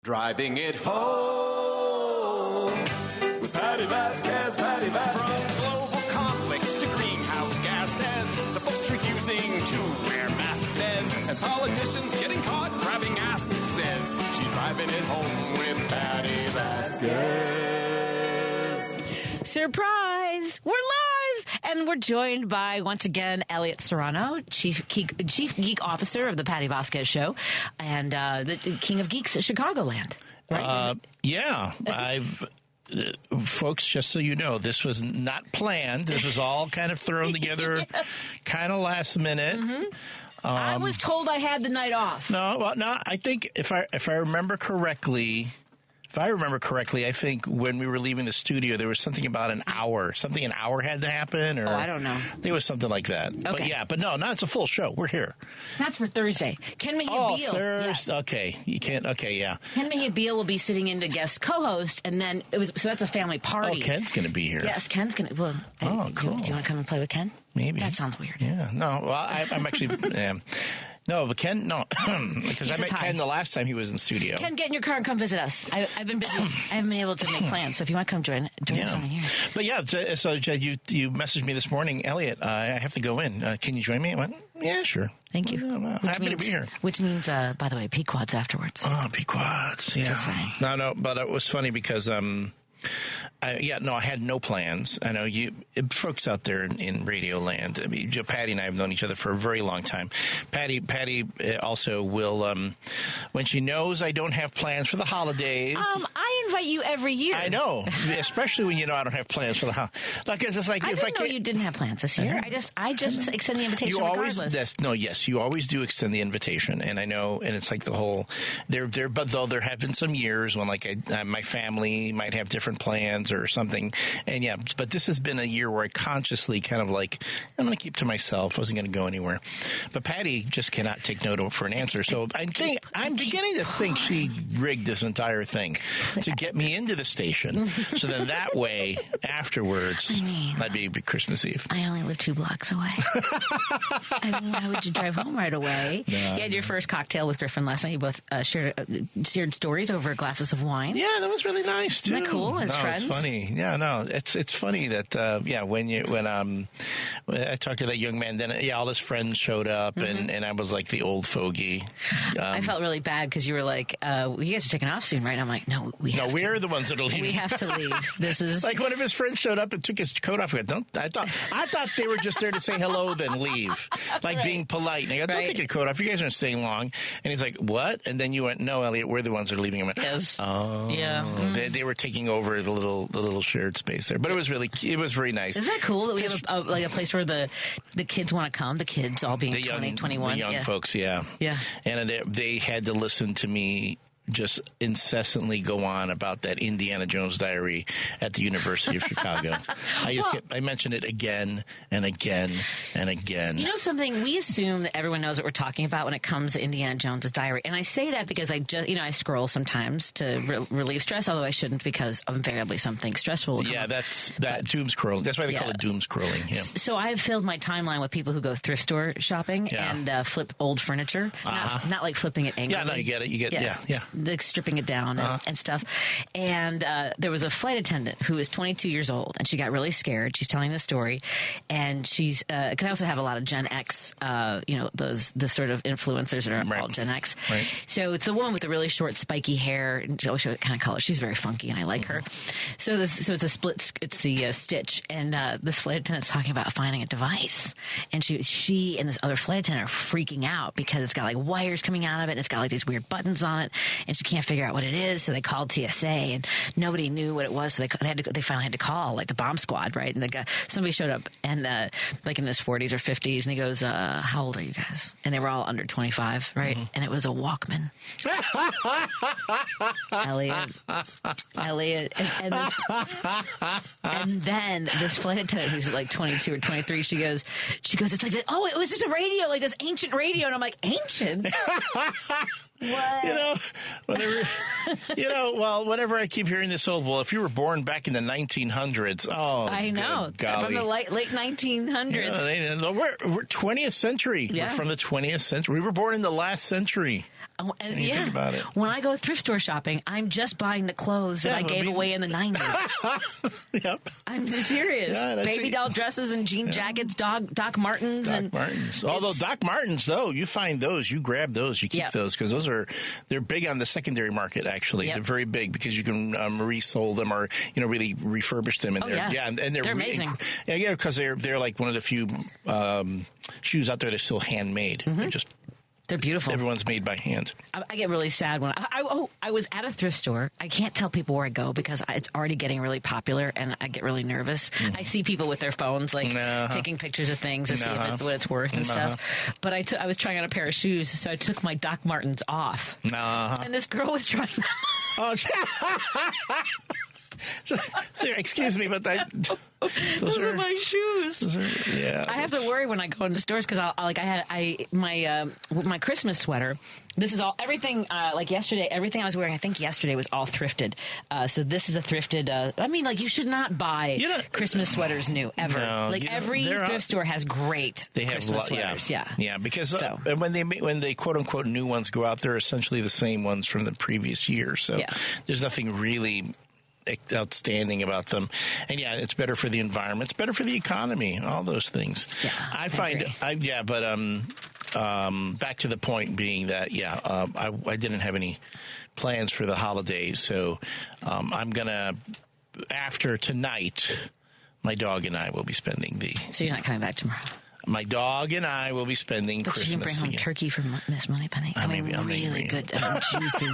Driving it home with Patti Vasquez, Patti Vasquez. From global conflicts to greenhouse gases, the folks refusing to wear masks says, and politicians getting caught grabbing asses says, she's driving it home with Patti Vasquez. Surprise! We're live! And we're joined by, once again, Elliott Serano, Chief Geek Officer of the Patti Vasquez Show, and the King of Geeks at Chicagoland. Right? Yeah, folks, just so you know, this was not planned. This was all kind of thrown together kind of last minute. Mm-hmm. I was told I had the night off. No, I think if I remember correctly, I think when we were leaving the studio, there was something about an hour had to happen, or I don't know. There was something like that. Okay. But no, it's a full show. We're here. That's for Thursday. Ken Beal. Thursday. Yes. Okay, you can't. Okay, yeah. Ken Beal will be sitting in to guest co-host, and then so that's a family party. Oh, Ken's going to be here. Yes, Ken's going to. Well, cool. Do you want to come and play with Ken? Maybe. That sounds weird. Yeah. No. Well, I'm actually. No, but Ken, no, because I met Ken the last time he was in the studio. Ken, get in your car and come visit us. I've been busy. I haven't been able to make plans, so if you want to come join us on here. But yeah, so you messaged me this morning, Elliott, I have to go in. Can you join me? I went, yeah, sure. Thank you. Yeah, well, happy to be here. Which means, by the way, Pequods afterwards. Oh, Pequods, yeah. Just saying. No, but it was funny because... I had no plans. I know folks out there in Radio Land. I mean, Patti and I have known each other for a very long time. Patti also will, when she knows I don't have plans for the holidays. I invite you every year. I know, especially when you know I don't have plans for the holidays. Like it's like I didn't know you didn't have plans this year. I just extend the invitation regardless. You always do extend the invitation, and I know, and it's like the whole but though there have been some years when like my family might have different plans or something, and but this has been a year where I consciously kind of like, I'm going to keep to myself. I wasn't going to go anywhere, but Patti just cannot take no for an answer. So I'm beginning to think she rigged this entire thing to get me into the station, so then that way afterwards, that'd be Christmas Eve. I only live 2 blocks away. I mean, why would you drive home right away? No, you had your first cocktail with Griffin last night. You both shared stories over glasses of wine. Yeah, that was really nice too. Isn't that cool? As friends? It's funny. Yeah, no, it's funny that when I talked to that young man, then all his friends showed up, and I was like the old fogey. I felt really bad because you were like, "You guys are taking off soon, right?" And I'm like, "No, we're the ones that are leaving. We have to leave. This is like one of his friends showed up and took his coat off. I thought they were just there to say hello, then leave, like being polite. And I go, don't take your coat off. You guys aren't staying long. And he's like, what? And then you went, no, Elliott, we're the ones that are leaving. I went, yes. Oh, yeah. They were taking over the little shared space there, but it was very nice. Isn't that cool that we have a place where the kids want to come? The kids all being 20, 21. The young folks, yeah. And they had to listen to me just incessantly go on about that Indiana Jones diary at the University of Chicago. I mention it again and again and again. You know something? We assume that everyone knows what we're talking about when it comes to Indiana Jones' diary. And I say that because I scroll sometimes to relieve stress, although I shouldn't because invariably something stressful will come up. That's doom scrolling. That's why they call it doom scrolling. Yeah. So I've filled my timeline with people who go thrift store shopping and flip old furniture. Not like flipping it angrily. Yeah, no, you get it. Like stripping it down and stuff. And there was a flight attendant who was 22 years old, and she got really scared. She's telling the story, and she's because I also have a lot of Gen X, the sort of influencers that are all Gen X. Right. So it's the woman with the really short, spiky hair, and she always kind of color. She's very funky, and I like her. So it's a split. It's the Stitch, and this flight attendant's talking about finding a device, and she and this other flight attendant are freaking out because it's got like wires coming out of it, and it's got like these weird buttons on it, and she can't figure out what it is. So they called TSA, and nobody knew what it was. So they finally had to call like the bomb squad, right? And somebody showed up, and like in his 40s or 50s, and he goes, "How old are you guys?" And they were all under 25, right? And it was a Walkman. Elliott, and then this flight attendant who's like 22 or 23, she goes, it's like, oh, it was just a radio, like this ancient radio, and I'm like, ancient. What? Whenever I keep hearing this old, well, if you were born back in the 1900s, I know. From the late 1900s. We're 20th century. Yeah. We're from the 20th century. We were born in the last century. And you think about it. When I go thrift store shopping, I'm just buying the clothes that I gave away in the 90s. Yep. I'm serious. Yeah, Baby doll dresses and jean jackets, Doc Martens. Doc Martens. Although Doc Martens, though, you find those, you grab those, you keep those, because they're big on the secondary market, actually. Yep. They're very big because you can resole them or, really refurbish them. And and they're amazing. Yeah, because they're like one of the few shoes out there that's still handmade. Mm-hmm. They're beautiful. Everyone's made by hand. I get really sad when I was at a thrift store. I can't tell people where I go because it's already getting really popular, and I get really nervous. I see people with their phones taking pictures of things to see if it's what it's worth and stuff. But I was trying on a pair of shoes, so I took my Doc Martens off, and this girl was trying them. Oh, excuse me, but those are my shoes. I have to worry when I go into stores because my Christmas sweater. This is everything. Like yesterday, everything I was wearing, I think yesterday was all thrifted. So this is a thrifted. You should not buy Christmas sweaters new ever. No, every thrift store has great Christmas sweaters. Yeah, because when they quote unquote new ones go out, they're essentially the same ones from the previous year. So there's nothing really outstanding about them, and it's better for the environment, it's better for the economy, all those things. I find back to the point being that I didn't have any plans for the holidays, so I'm gonna, after tonight, my dog and I will be spending So you're not coming back tomorrow? My dog and I will be spending Christmas. You can bring home turkey for Miss Moneypenny. Really good, juicy.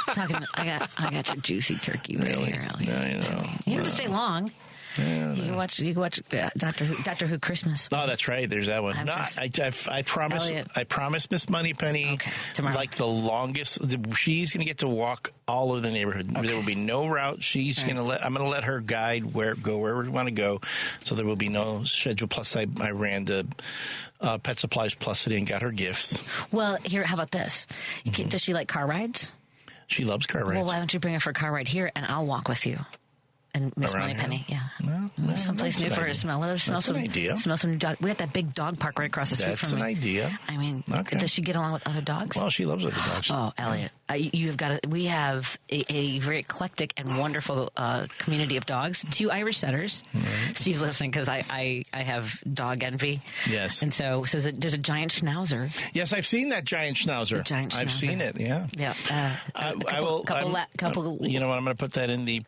I got your juicy turkey right here, Elliot. I know. You don't have to stay long. You can watch Doctor Who Christmas. Oh, that's right. There's that one. I promise. Elliot. I promise Miss Moneypenny. Tomorrow. Like the longest. She's going to get to walk all over the neighborhood. Okay. There will be no route. She's going to I'm going to let her guide go wherever we want to go. So there will be no schedule. Plus, I ran to Pet Supplies Plus today and got her gifts. Well, how about this? Does she like car rides? She loves car rides. Well, why don't you bring her for a car ride here, and I'll walk with you. And Miss Moneypenny, someplace new for her to smell. That's an idea. Smell some new dog. We got that big dog park right across the street from me. That's an idea. I mean, does she get along with other dogs? Well, she loves other dogs. Oh, Elliot, we have a very eclectic and wonderful community of dogs. 2 Irish setters. Right. Steve's listening because I have dog envy. Yes. And so there's a giant schnauzer. Yes, I've seen that giant schnauzer. I've seen it. Yeah. Yeah. Couple. You know what? I'm going to put that in the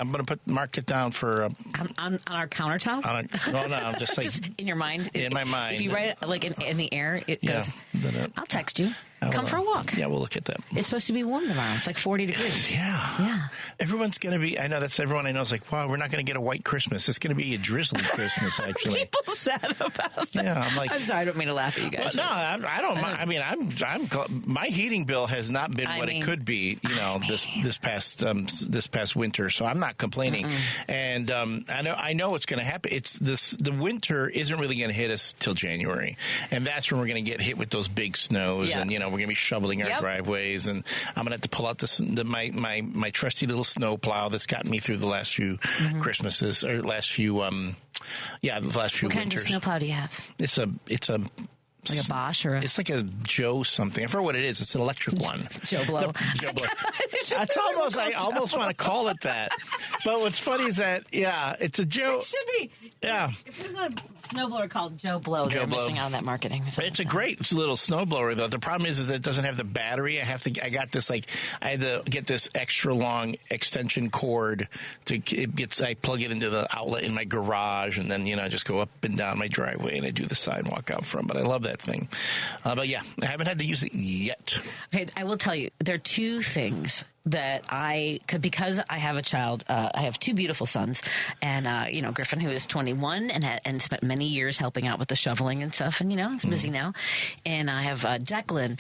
I'm going to mark it down for on our countertop. Just like just in your mind. In my mind. If you write it like in the air, it goes. I'll text you. Come for a walk. Yeah, we'll look at that. It's supposed to be warm tomorrow. It's like 40 degrees. Yeah. Everyone's going to be, I know that's everyone I know is like, wow, we're not going to get a white Christmas. It's going to be a drizzly Christmas, actually. People sad about that. Yeah, I'm sorry, I don't mean to laugh at you guys. Well, no, I don't mind. I mean, I'm my heating bill has not been what it could be, this past winter, so I'm not complaining. And I know what's going to happen. The winter isn't really going to hit us till January. And that's when we're going to get hit with those big snows and, we're going to be shoveling our driveways, and I'm going to have to pull out my trusty little snow plow that's gotten me through the last few Christmases, or last few the last few winters. What kind of snow plow do you have? It's a like a Bosch or it's like a Joe something. I forget what it is. It's an electric one. Joe Blow. Joe Blow. I almost want to call it that. But what's funny is that it's a Joe. It should be. Yeah. If there's a snowblower called Joe Blow, they're missing out on that marketing. It's a great little snowblower though. The problem is that it doesn't have the battery. I had to get this extra long extension cord I plug it into the outlet in my garage, and then I just go up and down my driveway and I do the sidewalk out front. But I love that thing. But I haven't had to use it yet. Okay, I will tell you, there are 2 things that because I have a child, I have 2 beautiful sons, and Griffin, who is 21 and spent many years helping out with the shoveling and stuff, and is busy now, and I have Declan.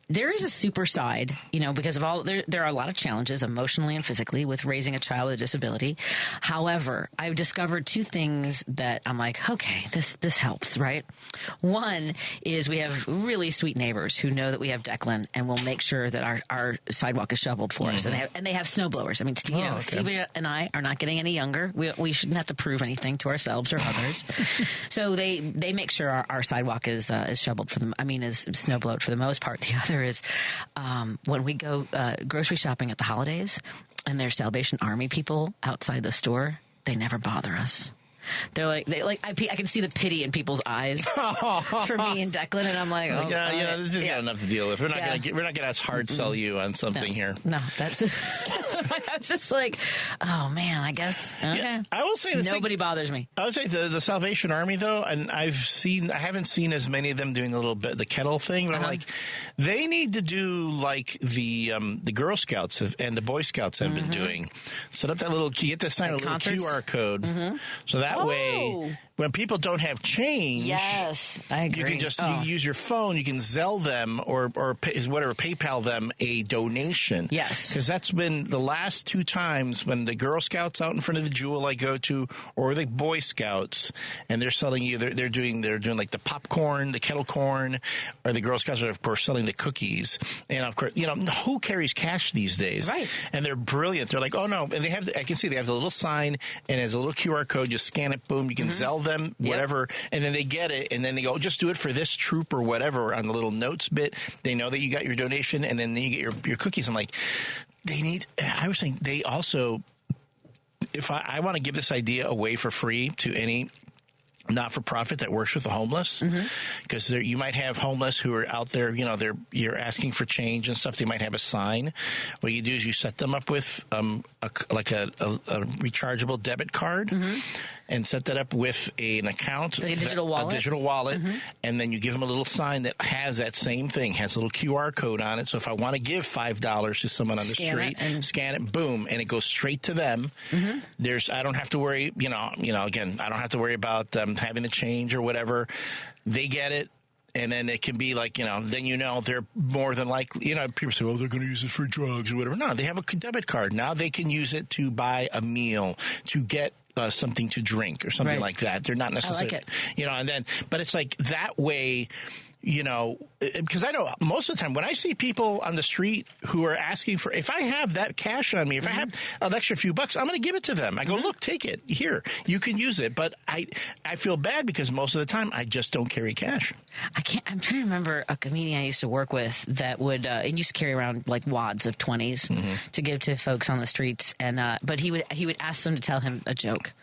there is a super side, because of all there are a lot of challenges emotionally and physically with raising a child with a disability. However, I've discovered two things that I'm like, okay, this helps, right? One is we have really sweet neighbors who know that we have Declan and will make sure that our sidewalk is shoveled for us, and they have snow blowers. I mean, Steve and I are not getting any younger. We shouldn't have to prove anything to ourselves or others. So they make sure our sidewalk is shoveled for them. I mean, is snow blowed for the most part. The other is when we go grocery shopping at the holidays and there's Salvation Army people outside the store, they never bother us. They're I can see the pity in people's eyes for me and Declan, and I'm like, oh, this just got enough to deal with. We're not gonna hard sell you on something here. No, that's I was just like, oh man, I guess. Okay. Yeah, I will say nobody bothers me. I would say the Salvation Army though, and I haven't seen as many of them doing a little bit the kettle thing, but I'm like, they need to do like the Girl Scouts and the Boy Scouts have been doing. Set up that little, you get this little QR code, so that way when people don't have change, yes, I agree. You can just you use your phone. You can Zelle them or PayPal them a donation. Yes, because that's been the last two times when the Girl Scouts out in front of the Jewel I go to, or the Boy Scouts, and they're selling you. They're doing like the popcorn, the kettle corn, or the Girl Scouts are of course selling the cookies. And of course, who carries cash these days? Right. And they're brilliant. They're like, oh no, and they have. I can see they have the little sign and it has a little QR code. You scan it, boom, you can Zelle them, whatever, and then they get it, and then they go, just do it for this troop or whatever on the little notes bit. They know that you got your donation, and then you get your cookies. I'm like, I was saying they also, if I want to give this idea away for free to any not-for-profit that works with the homeless, because you might have homeless who are out there, you're asking for change and stuff. They might have a sign. What you do is you set them up with a rechargeable debit card and set that up with an account, a digital wallet, and then you give them a little sign that has that same thing, has a little QR code on it. So if I want to give $5 to someone on the street, scan it, boom, and it goes straight to them. I don't have to worry, again, I don't have to worry about having the change or whatever. They get it. And then it can be like, then they're more than likely, people say, well, they're going to use it for drugs or whatever. No, they have a debit card. Now they can use it to buy a meal, to get something to drink or something like that. They're not necessarily, and then, but it's like that way, because I know most of the time when I see people on the street who are asking for, if I have that cash on me, if I have an extra few bucks, I'm going to give it to them. I go, look, take it here. You can use it. But I feel bad because most of the time I just don't carry cash. I'm trying to remember a comedian I used to work with that would, and used to carry around like wads of 20s to give to folks on the streets. And, but he would ask them to tell him a joke.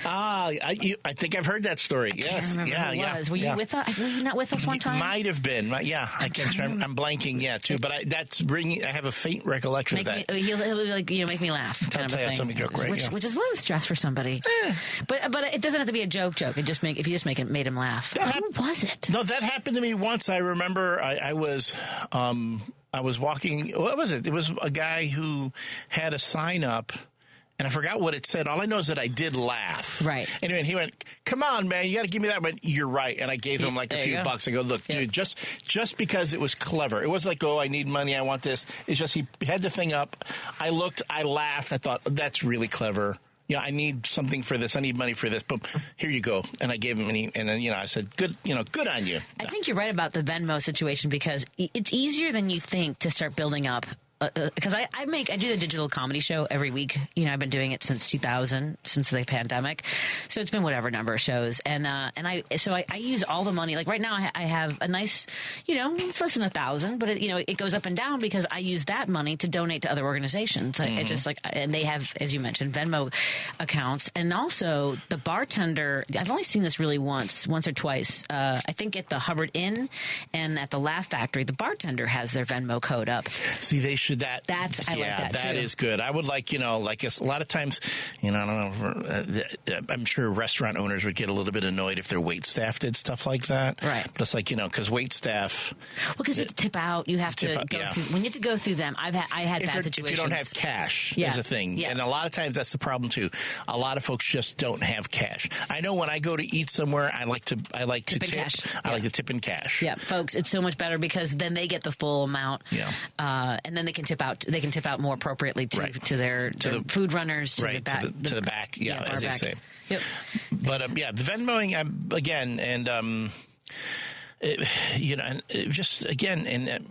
I think I've heard that story. I can't remember who it was. Were you with us? Were you not with us one time? Might have been. Yeah, I can't remember. I'm blanking, too. But I have a faint recollection of that. He'll be like, make me laugh. Kind of a thing. Joke, right? Which is a lot of stress for somebody. But it doesn't have to be a joke. It just if you just made him laugh. Who was it? No, that happened to me once. I remember I was walking. What was it? It was a guy who had a sign up. And I forgot what it said. All I know is that I did laugh. Right. Anyway, and he went, come on, man, you got to give me that. I went, you're right. And I gave him like a few bucks. I go, look, dude, just because it was clever. It wasn't like, oh, I need money, I want this. It's just he had the thing up. I looked, I laughed. I thought, that's really clever. I need something for this. I need money for this. Boom, here you go. And I gave him and then, I said, good on you. I think you're right about the Venmo situation because it's easier than you think to start building up. Because I do the digital comedy show every week. I've been doing it since 2000, since the pandemic. So it's been whatever number of shows. And I use all the money. Like right now I have a nice, it's less than 1,000, but it goes up and down because I use that money to donate to other organizations. It's just like, and they have, as you mentioned, Venmo accounts. And also the bartender, I've only seen this really once or twice. I think at the Hubbard Inn and at the Laugh Factory, the bartender has their Venmo code up. See, they Should that? I like that too. That is good. I would like a lot of times, I don't know. I'm sure restaurant owners would get a little bit annoyed if their wait staff did stuff like that. Right. But it's because wait staff. Well, because you have to tip out. You have to go through. When you have to go through them, I had bad situations. If you don't have cash, is a thing. Yeah. And a lot of times that's the problem too. A lot of folks just don't have cash. I know when I go to eat somewhere, I like to tip. I like to tip in cash. Yeah, folks, it's so much better because then they get the full amount. Yeah. And then they can tip out. They can tip out more appropriately to the food runners, to the back. To the back. Yeah, as they say. Yep. But the Venmoing again, and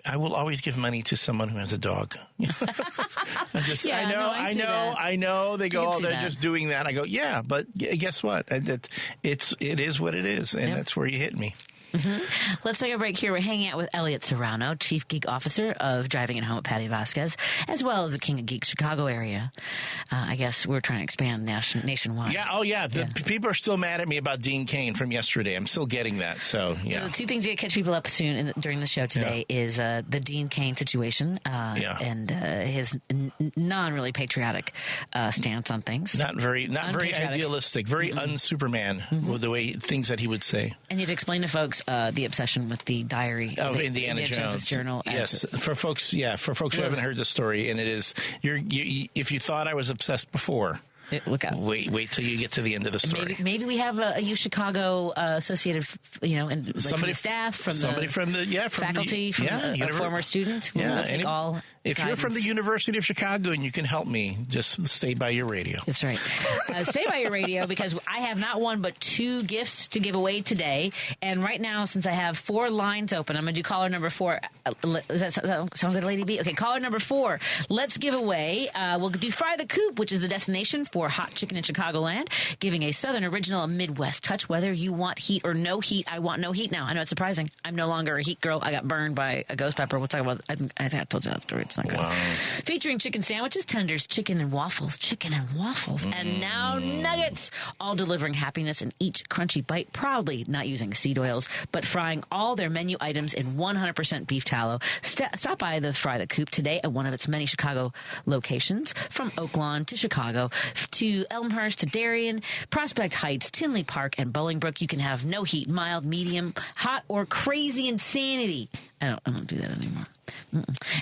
I will always give money to someone who has a dog. I know. They go, they're just doing that. I go, yeah, but guess what? It is what it is, and that's where you hit me. Mm-hmm. Let's take a break here. We're hanging out with Elliott Serano, Chief Geek Officer of Driving It Home at Patti Vasquez, as well as the King of Geeks Chicago area. I guess we're trying to expand nationwide. Yeah. Oh, yeah. People are still mad at me about Dean Cain from yesterday. I'm still getting that. So, yeah. So the two things you catch people up soon during the show today is the Dean Cain situation and his non-really patriotic stance on things. Not very idealistic. Very un-Superman with the way things that he would say. And you'd explain to folks the obsession with the diary of Indiana Jones Journal. Yes, for folks who haven't heard the story, and it is if you thought I was obsessed before. Look out! Wait till you get to the end of the story. Maybe we have a U Chicago associated, and somebody from staff, from the faculty, from former students. If you're from the University of Chicago and you can help me, just stay by your radio. That's right. Stay by your radio because I have not one but 2 gifts to give away today. And right now, since I have 4 lines open, I'm going to do caller number 4. Does that sound good, Lady B? Okay, caller number 4. Let's give away. We'll do Fry the Coop, which is the destination for hot chicken in Chicagoland, giving a Southern original, a Midwest touch. Whether you want heat or no heat, I want no heat now. I know it's surprising. I'm no longer a heat girl. I got burned by a ghost pepper. We'll talk about. I think I told you that story. It's not good. Wow. Featuring chicken sandwiches, tenders, chicken and waffles, and now nuggets, all delivering happiness in each crunchy bite. Proudly not using seed oils, but frying all their menu items in 100% beef tallow. Stop by the Fry the Coop today at one of its many Chicago locations, from Oaklawn to Chicago to Elmhurst to Darien, Prospect Heights, Tinley Park, and Bolingbrook. You can have no heat, mild, medium, hot, or crazy insanity. I don't do that anymore.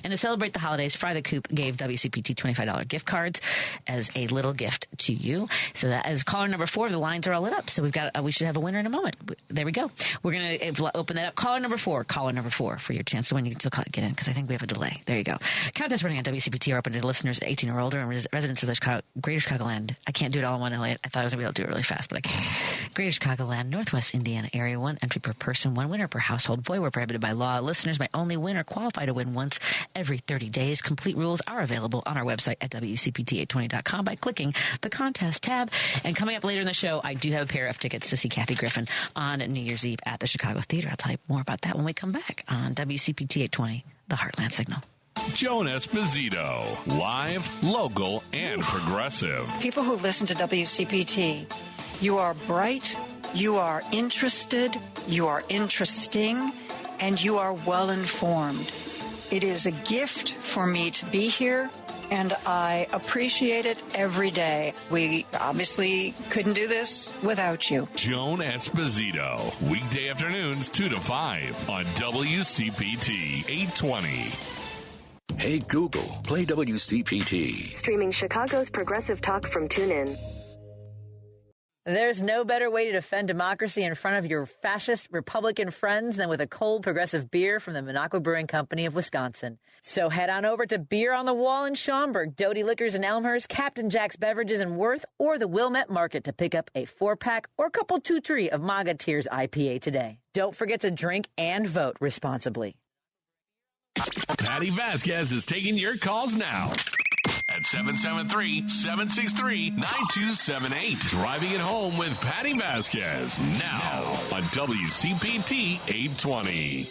And to celebrate the holidays, Fry the Coop gave WCPT $25 gift cards as a little gift to you. So that is caller number 4. The lines are all lit up. So we should have a winner in a moment. There we go. We're going to open that up. Caller number 4 for your chance to win. You can still get in because I think we have a delay. There you go. Contests running on WCPT are open to listeners 18 or older and residents of the Greater Chicagoland. I can't do it all in one, Elliott. I thought I was going to be able to do it really fast, but I can't. Greater Chicagoland, Northwest Indiana area. 1 entry per person, 1 winner per household. Void where prohibited by law. Listeners may only win or qualify to win once every 30 days. Complete rules are available on our website at WCPT820.com by clicking the contest tab. And coming up later in the show, I do have a pair of tickets to see Kathy Griffin on New Year's Eve at the Chicago Theater. I'll tell you more about that when we come back on WCPT 820, the Heartland Signal. Joan Esposito, live, local, and progressive. People who listen to WCPT, you are bright, you are interested, you are interesting, and you are well informed. It is a gift for me to be here, and I appreciate it every day. We obviously couldn't do this without you. Joan Esposito, weekday afternoons 2 to 5 on WCPT 820. Hey Google, play WCPT. Streaming Chicago's progressive talk from TuneIn. There's no better way to defend democracy in front of your fascist Republican friends than with a cold progressive beer from the Minocqua Brewing Company of Wisconsin. So head on over to Beer on the Wall in Schaumburg, Doty Liquors in Elmhurst, Captain Jack's Beverages in Worth, or the Wilmette Market to pick up a 4-pack or couple 2-tree of Maga Tears IPA today. Don't forget to drink and vote responsibly. Patti Vasquez is taking your calls now at 773-763-9278. Driving it home with Patti Vasquez now on WCPT 820.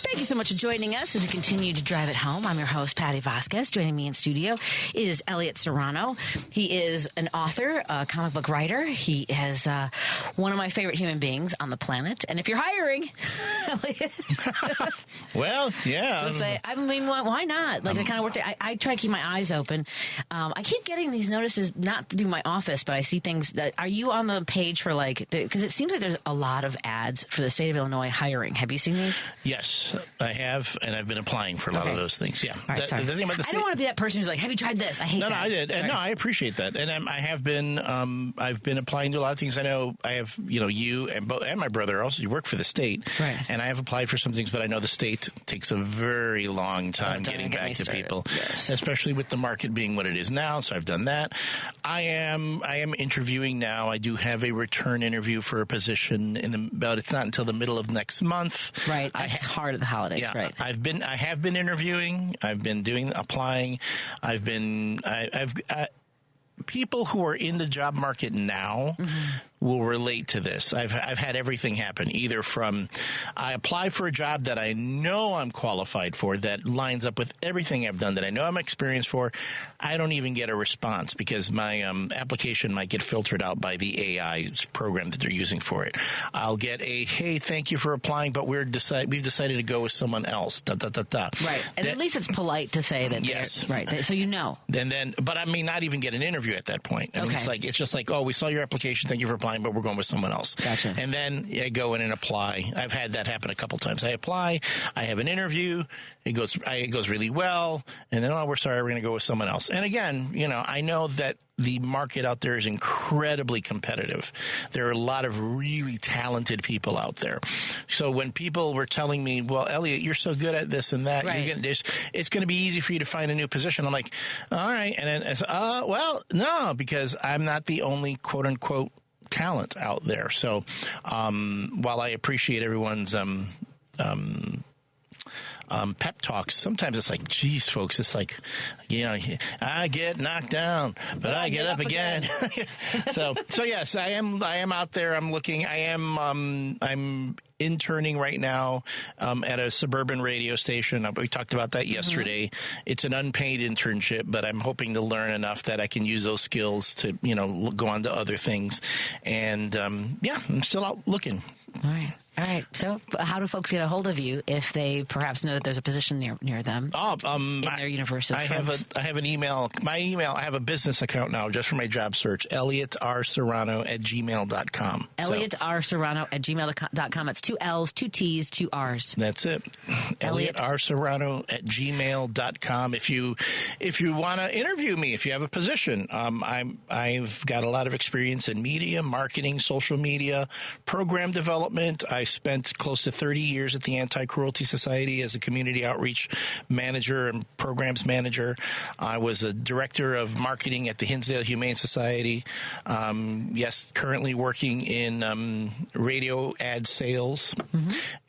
Thank you so much for joining us as we continue to drive it home. I'm your host, Patti Vasquez. Joining me in studio is Elliott Serano. He is an author, a comic book writer. He is one of my favorite human beings on the planet. And if you're hiring, Elliott. Well, yeah. Just say, I mean, why not? Like, the kind of work that I try to keep my eyes open. I keep getting these notices, not through my office, but I see things that, are you on the page for because it seems like there's a lot of ads for the state of Illinois hiring. Have you seen these? Yes, I have, and I've been applying for a lot of those things. Yeah. Right, sorry. The thing about the I don't want to be that person who's like, have you tried this? I hate that. No, I did. Sorry. And no, I appreciate that. And I have been, I've been applying to a lot of things. I know I have, you and my brother also, you work for the state. Right. And I have applied for some things, but I know the state takes a very long time getting back to started. people, yes. Especially with the market being what it is now. So I've done that. I am interviewing now. I do have a return interview for a position it's not until the middle of next month. Right. It's hard at the holidays. Yeah, right. I have been interviewing. I've been applying. I've people who are in the job market now will relate to this. I've had everything happen, either from I apply for a job that I know I'm qualified for, that lines up with everything I've done, that I know I'm experienced for. I don't even get a response because my application might get filtered out by the AI program that they're using for it. I'll get a, hey, thank you for applying, but we've decided to go with someone else. Right. And at least it's polite to say that. Yes. Right. So but I may not even get an interview at that point. I mean, it's just like, oh, we saw your application. Thank you for applying, but we're going with someone else. Gotcha. And then I go in and apply. I've had that happen a couple times. I apply. I have an interview. It goes really well. And then, oh, we're sorry, we're going to go with someone else. And again, I know that the market out there is incredibly competitive. There are a lot of really talented people out there. So when people were telling me, well, Elliott, you're so good at this and that, right. It's going to be easy for you to find a new position. I'm like, all right. And then it's, well, no, because I'm not the only quote unquote talent out there. So while I appreciate everyone's pep talks, sometimes it's like, geez, folks, it's like, I get knocked down, but I get up again. so yes, I am out there. I'm looking. I'm interning right now at a suburban radio station. We talked about that yesterday. It's an unpaid internship, but I'm hoping to learn enough that I can use those skills to, go on to other things. And I'm still out looking. All right. So how do folks get a hold of you if they perhaps know that there's a position near them in their universe of friends? I have an email. My email, I have a business account now just for my job search, ElliotRSerano@gmail.com. ElliotRSerano@gmail.com. It's 2 L's, 2 T's, 2 R's. That's it. ElliotRSerano@gmail.com. If you want to interview me, if you have a position, I've got a lot of experience in media, marketing, social media, program development. I spent close to 30 years at the Anti-Cruelty Society as a community outreach manager and programs manager. I was a director of marketing at the Hinsdale Humane Society. Currently working in radio ad sales.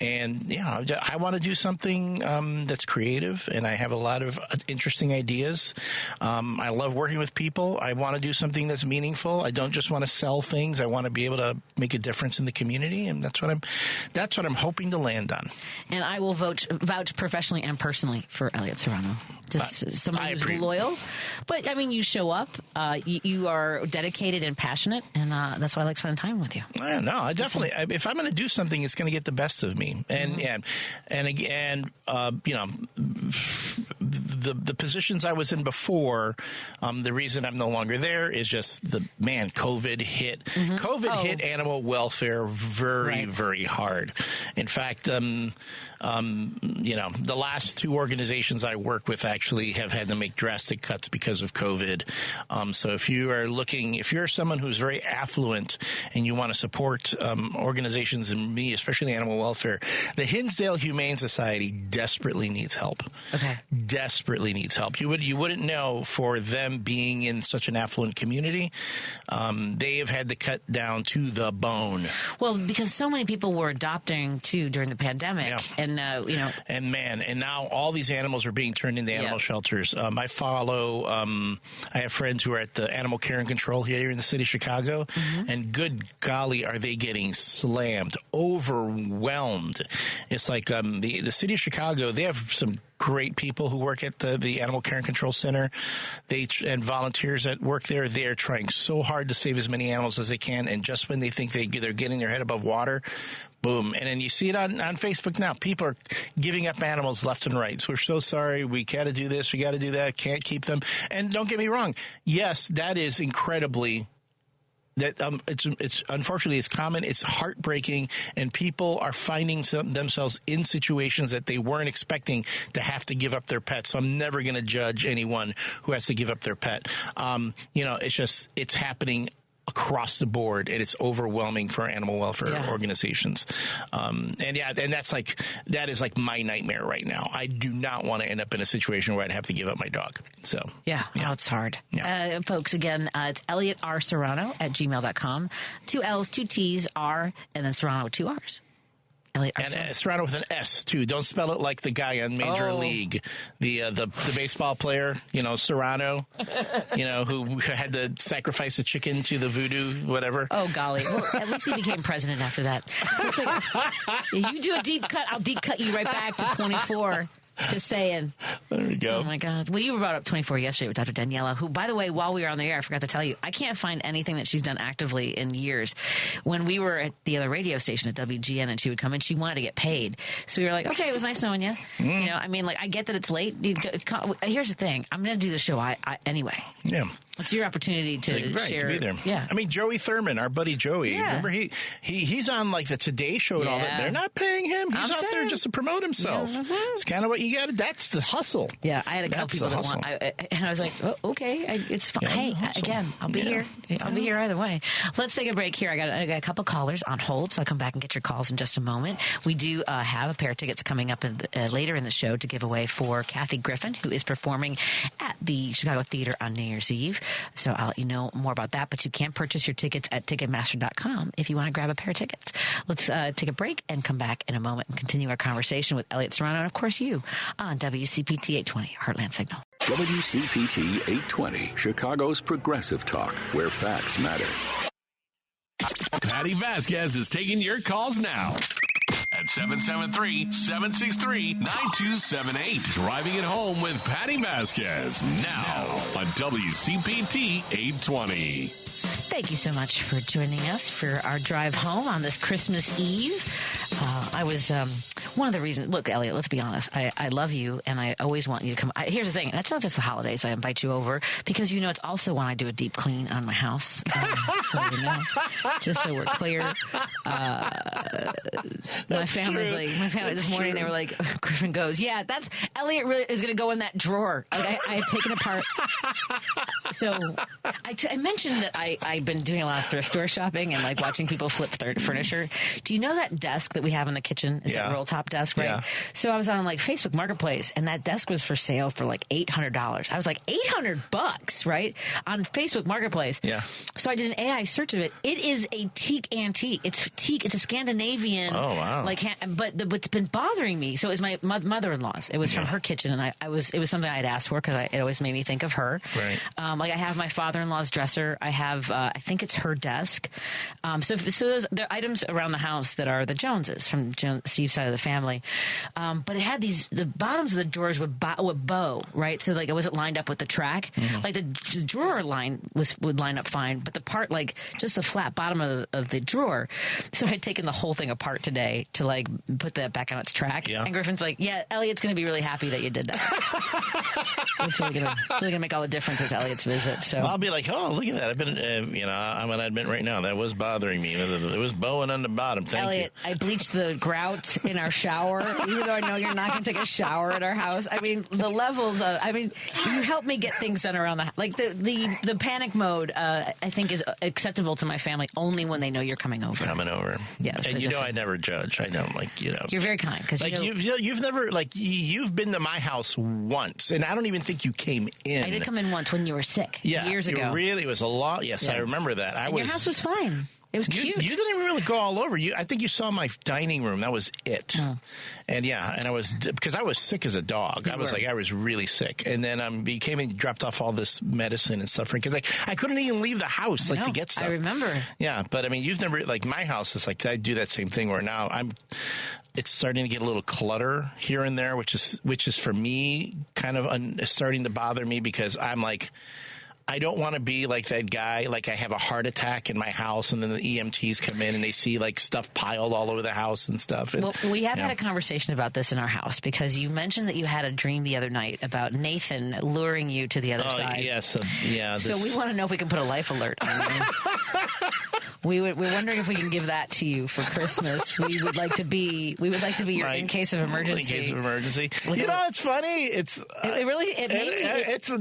And I want to do something that's creative, and I have a lot of interesting ideas. I love working with people. I want to do something that's meaningful. I don't just want to sell things. I want to be able to make a difference in the community, and that's what I'm hoping to land on. And I will vouch professionally and personally for Elliott Serano. Just somebody who's loyal. But, I mean, you show up. You are dedicated and passionate, and that's why I like spending time with you. No, I definitely. If I'm going to do something, it's going to get the best of me. And again, the positions I was in before, the reason I'm no longer there is just COVID hit. COVID hit animal welfare very, very hard. In fact, the last two organizations I work with actually have had to make drastic cuts because of COVID. So if you're someone who's very affluent and you want to support organizations and me, especially animal welfare, the Hinsdale Humane Society desperately needs help. Okay. Desperately desperately needs help. You wouldn't know for them being in such an affluent community. They have had to cut down to the bone. Well, because so many people were adopting too during the pandemic, and and now all these animals are being turned into animal shelters. I follow. I have friends who are at the Animal Care and Control here in the city of Chicago, and good golly, are they getting slammed, overwhelmed? It's like the city of Chicago. They have some great people who work at the Animal Care and Control Center. And volunteers that work there. They are trying so hard to save as many animals as they can, and just when they think they're getting their head above water, boom. And then you see it on Facebook now. People are giving up animals left and right. So we're so sorry. We got to do this. We got to do that. Can't keep them. And don't get me wrong. Yes, that is incredibly. That it's unfortunately it's common. It's heartbreaking, and people are finding themselves in situations that they weren't expecting to have to give up their pets. So I'm never going to judge anyone who has to give up their pet. It's happening across the board, and it's overwhelming for animal welfare organizations. And that is like my nightmare right now. I do not want to end up in a situation where I'd have to give up my dog. So it's hard. Yeah. Folks, again, it's Elliott R. Serano at gmail.com. 2 L's, 2 T's, R, and then Serano with 2 R's. And Serano with an S too. Don't spell it like the guy on Major League, the baseball player, Serrano, who had to sacrifice a chicken to the voodoo, whatever. Oh golly! Well, at least he became president after that. It's like, you do a deep cut, I'll deep cut you right back to 24. Just saying. There we go. Oh, my God. Well, you brought up 24 yesterday with Dr. Daniela, who, by the way, while we were on the air, I forgot to tell you, I can't find anything that she's done actively in years. When we were at the other radio station at WGN and she would come in, she wanted to get paid. So we were like, okay, it was nice knowing you. I get that it's late. Here's the thing. I'm going to do the show anyway. Yeah. It's your opportunity to share. To be there. Yeah. I mean, Joey Thurman, our buddy Joey. Yeah. Remember, he's on like the Today Show and all that. They're not paying him. He's out there just to promote himself. It's kind of what you got to. That's the hustle. Yeah, I had a couple people that want, and I was like, okay, it's fine. Hey, again, I'll be here. I'll be here either way. Let's take a break here. I got a couple callers on hold, so I'll come back and get your calls in just a moment. We do have a pair of tickets coming up later in the show to give away for Kathy Griffin, who is performing at the Chicago Theater on New Year's Eve. So I'll let you know more about that, but you can purchase your tickets at Ticketmaster.com if you want to grab a pair of tickets. Let's take a break and come back in a moment and continue our conversation with Elliott Serano and, of course, you on WCPT 820 Heartland Signal. WCPT 820, Chicago's progressive talk, where facts matter. Patti Vasquez is taking your calls now at 773-763-9278. Driving it home with Patti Vasquez now on WCPT 820. Thank you so much for joining us for our drive home on this Christmas Eve. I was one of the reasons. Look, Elliott, let's be honest. I love you, and I always want you to come. Here's the thing. That's not just the holidays. I invite you over because it's also when I do a deep clean on my house. So just so we're clear. My family this morning, they were like, Griffin goes, yeah, that's Elliott really is going to go in that drawer. Like, I had taken apart. So I mentioned that I've been doing a lot of thrift store shopping and like watching people flip furniture. Do you know that desk that we have in the kitchen? It's a roll top desk, right? Yeah. So I was on like Facebook Marketplace, and that desk was for sale for like $800. I was like, $800, right? On Facebook Marketplace. Yeah. So I did an AI search of it. It is a teak antique. It's teak. It's a Scandinavian. Oh wow. But what's been bothering me? So it was my mother-in-law's. It was from her kitchen, and it was something I had asked for because it always made me think of her. Right. I have my father-in-law's dresser. I have I think it's her desk. So those there are items around the house that are the Joneses from Steve's side of the family. But it had the bottoms of the drawers would bow, right? So like it wasn't lined up with the track. Mm-hmm. Like the drawer line would line up fine, but the part like just the flat bottom of the drawer. So I had taken the whole thing apart today to like put that back on its track. Yeah. And Griffin's like, yeah, Elliott's going to be really happy that you did that. It's really going to make all the difference with Elliott's visit. So I'll be like, oh, look at that. I've been, I'm going to admit right now that was bothering me. It was bowing on the bottom. Thank Elliott, you. I bleached the grout in our shower, even though I know you're not going to take a shower at our house. I mean, the levels of, you help me get things done around the house. Like the panic mode, I think is acceptable to my family only when they know you're coming over. Yes. And I never judge. I don't You're very kind. Because you've never, you've been to my house once, and I don't even think you came in. I did come in once when you were sick years ago. It was a lot. Yes, I remember that. Your house was fine. It was cute. You didn't even really go all over. I think you saw my dining room. That was it. Oh. And I was, because I was sick as a dog. I was really sick. And then he came and dropped off all this medicine and stuff. Because I couldn't even leave the house to get stuff. I remember. Yeah, but you've never, my house is I do that same thing where now it's starting to get a little clutter here and there, which is for me kind of starting to bother me because I'm I don't want to be like that guy, I have a heart attack in my house and then the EMTs come in and they see stuff piled all over the house and stuff. And, well, we have had a conversation about this in our house because you mentioned that you had a dream the other night about Nathan luring you to the other side. Yes. So we want to know if we can put a life alert on you. We're wondering if we can give that to you for Christmas. We would like to be your in case of emergency. In case of emergency. It's funny. It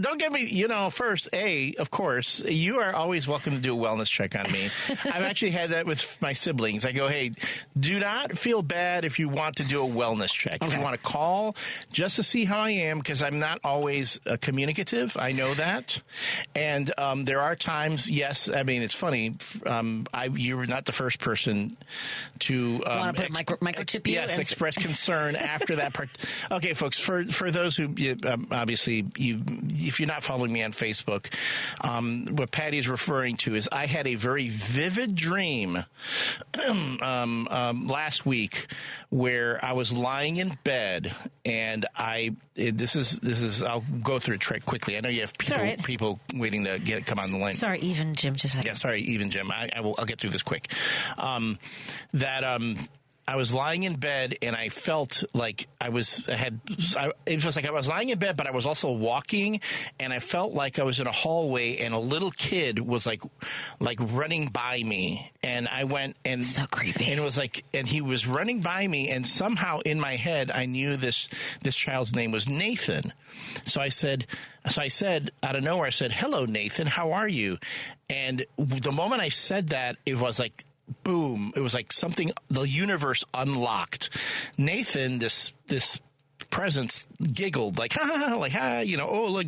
don't get me, first, of course, you are always welcome to do a wellness check on me. I've actually had that with my siblings. I go, hey, do not feel bad if you want to do a wellness check. Okay. If you want to call just to see how I am, because I'm not always communicative. I know that. And there are times, yes, it's funny. You were not the first person to microchip you. Yes, express concern after that part. Okay, folks, for those who obviously if you're not following me on Facebook, what Patty is referring to is I had a very vivid dream last week where I was lying in bed and this is I'll go through it quickly. I know you have people waiting to come on the line. Sorry, even Jim just had. Yeah, sorry, even Jim. I'll get through this quick. I was lying in bed and I felt it was like I was lying in bed, but I was also walking and I felt like I was in a hallway and a little kid was like running by me. And I went and so creepy. And it was and he was running by me and somehow in my head, I knew this child's name was Nathan. So I said out of nowhere, I said, "Hello, Nathan, how are you?" And the moment I said that, it was like, boom, it was like something, the universe unlocked. Nathan, this presence giggled ha, oh, look,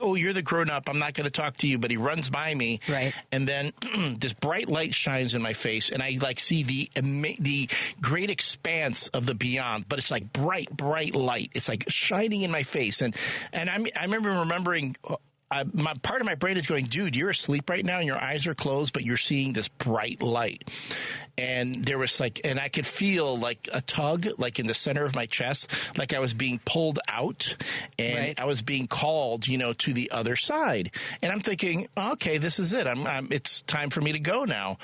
oh, you're the grown up. I'm not going to talk to you, but he runs by me. Right. And then this bright light shines in my face and I see the great expanse of the beyond, but it's bright light. It's shining in my face. And I remember remembering, part of my brain is going, dude, you're asleep right now and your eyes are closed, but you're seeing this bright light. And there was and I could feel a tug, in the center of my chest, like I was being pulled out and I was being called, to the other side. And I'm thinking, okay, this is it. It's time for me to go now.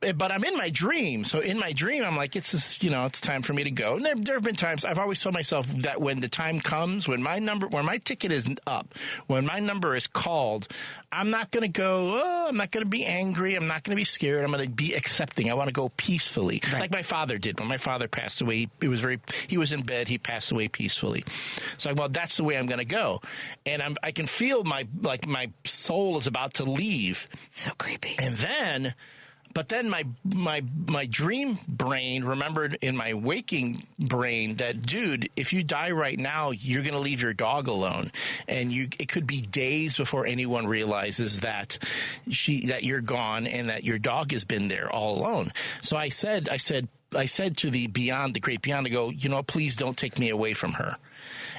But I'm in my dream. So in my dream, I'm like, it's time for me to go. And there have been times I've always told myself that when the time comes, when my ticket is up, when my number is called, I'm not going to go, I'm not going to be angry. I'm not going to be scared. I'm going to be accepting. I want to go peacefully, like my father did. When my father passed away, he was in bed. He passed away peacefully. So, that's the way I'm going to go. And I can feel my soul is about to leave. So creepy. But then my dream brain remembered in my waking brain that, dude, if you die right now, you're going to leave your dog alone. And it could be days before anyone realizes that you're gone and that your dog has been there all alone. So I said to the beyond, the great beyond, to go, please don't take me away from her.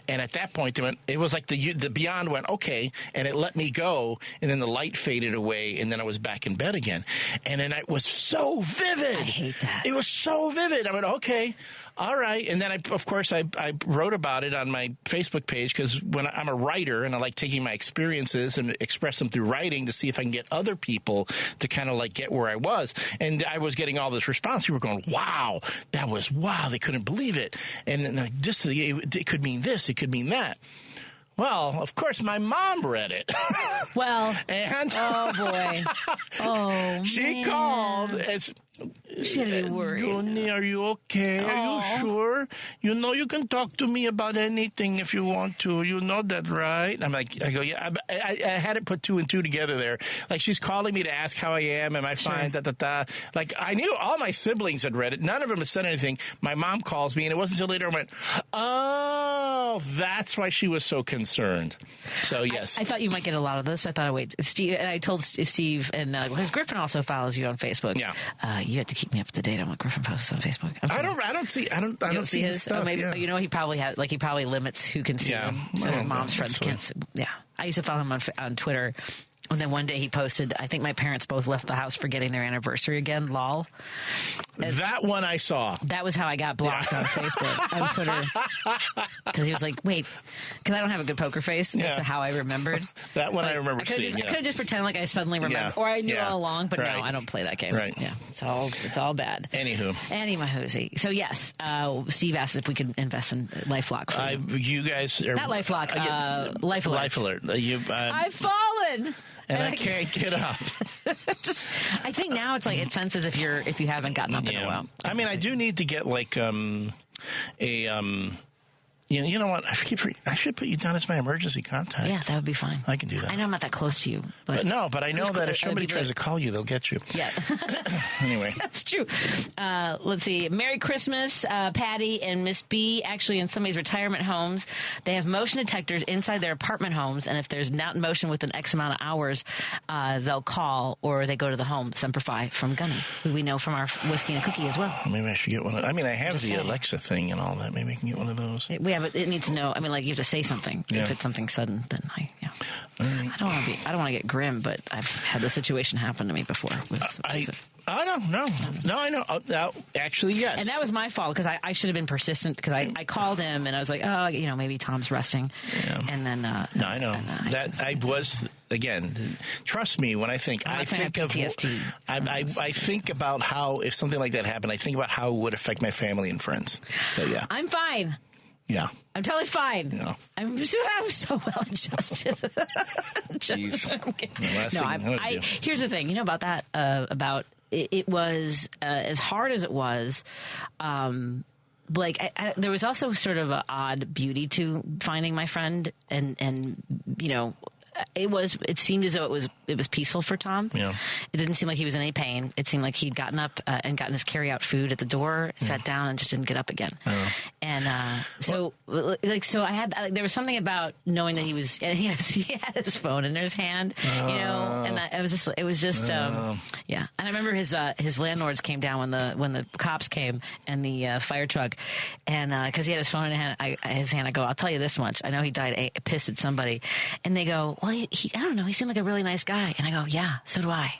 And at that point, it was like the beyond went, okay, and it let me go, and then the light faded away, and then I was back in bed again. And then it was so vivid. I hate that. It was so vivid. I went, okay, all right. And then, I wrote about it on my Facebook page because when I'm a writer and I like taking my experiences and express them through writing to see if I can get other people to kind of get where I was. And I was getting all this response. People were going, wow, they couldn't believe it. And it could mean this, it could mean that. Well, of course, my mom read it. Well, and oh boy, she called. She had to be worried. Johnny, are you okay? Are you sure? You know you can talk to me about anything if you want to. You know that, right? I go, yeah. I had it put two and two together there. Like, she's calling me to ask how I am. Am I fine? Da. Like, I knew all my siblings had read it. None of them had said anything. My mom calls me, and it wasn't until later I went, oh, that's why she was so concerned. So, yes. I thought you might get a lot of this. I thought I'd wait. Steve, and I told Steve, and because Griffin also follows you on Facebook. Yeah. You have to keep me up to date on what Griffin posts on Facebook. I don't see his stuff. Maybe, you know, he probably limits who can see him. So his mom's friends can't see. Yeah. I used to follow him on Twitter. And then one day he posted, I think my parents both left the house forgetting their anniversary again, lol. That one I saw. That was how I got blocked on Facebook, on Twitter. Because he was like, wait, because I don't have a good poker face. Yeah. That's how I remembered. That one I remember seeing. I could have just pretended like I suddenly remembered. Or I knew all along, but no, I don't play that game. Right. Yeah. It's all bad. Anywho. So yes, Steve asked if we could invest in LifeLock for you. You guys are... Not LifeLock, Life Alert. Life Alert. I've fallen! And I can't get up. I think now it's like it senses if you haven't gotten up in a while. I mean, I do need to get like you know what? I should put you down as my emergency contact. Yeah, that would be fine. I can do that. I know I'm not that close to you. But I know that if somebody tries to call you, they'll get you. Yeah. Anyway. That's true. Let's see. Merry Christmas, Patty and Miss B. Actually, in somebody's retirement homes, they have motion detectors inside their apartment homes, and if there's not motion within X amount of hours, they'll call or they go to the home. Semper Fi from Gunny, who we know from our whiskey and cookie as well. Maybe I should get one. I mean, I have the Alexa thing and all that. Maybe I can get one of those. It needs to know. I mean, like, you have to say something. Yeah. If it's something sudden, then I don't want to get grim, but I've had the situation happen to me before. I don't know. No, I know. Actually, yes. And that was my fault because I should have been persistent because I called him and I was like, oh, maybe Tom's resting. Yeah. And then no, I know I was again. Trust me when I think of PTSD. I think about how if something like that happened, I think about how it would affect my family and friends. So yeah, I'm fine. Yeah. I'm totally fine. Yeah. I'm so well adjusted. Here's the thing. You know about that? It was as hard as it was. There was also sort of an odd beauty to finding my friend, and it seemed as though it was peaceful for Tom. Yeah. It didn't seem like he was in any pain. It seemed like he'd gotten up and gotten his carry-out food at the door, sat down, and just didn't get up again. And so I had there was something about knowing that he had his phone in his hand, and it was just yeah. And I remember his landlords came down when the cops came and the fire truck, and because he had his phone in his hand, I go, I'll tell you this much, I know he died pissed at somebody, and they go, well, I don't know, he seemed like a really nice guy, and I go, yeah, so do I.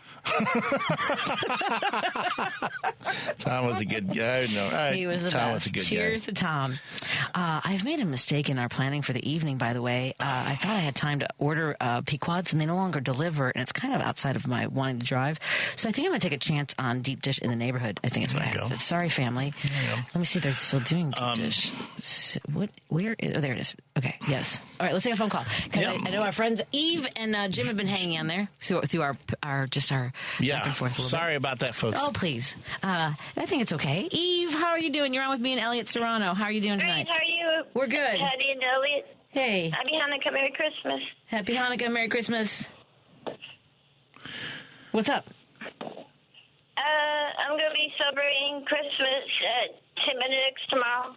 Tom was a good guy. He was the Tom best. Was a good Cheers guy. to Tom. I've made a mistake in our planning for the evening, by the way. I thought I had time to order Pequods, and they no longer deliver, and it's kind of outside of my wanting to drive. So I think I'm going to take a chance on deep dish in the neighborhood. I think it's what I have. But sorry, family. Let me see if they're still doing deep dish. Where? Oh, there it is. Okay, yes. All right, let's take a phone call. I know our friends Eve and Jim have been hanging on there through our back and forth a little Sorry bit. about that, folks. Oh, please. I think it's okay. Eve, how are you doing? You're on with me and Elliott Serano. How are you doing tonight? Great, how are you? We're good. Patty and Elliott. Hey. Happy Hanukkah, Merry Christmas. Happy Hanukkah, Merry Christmas. What's up? I'm going to be celebrating Christmas at St. Benedict's tomorrow.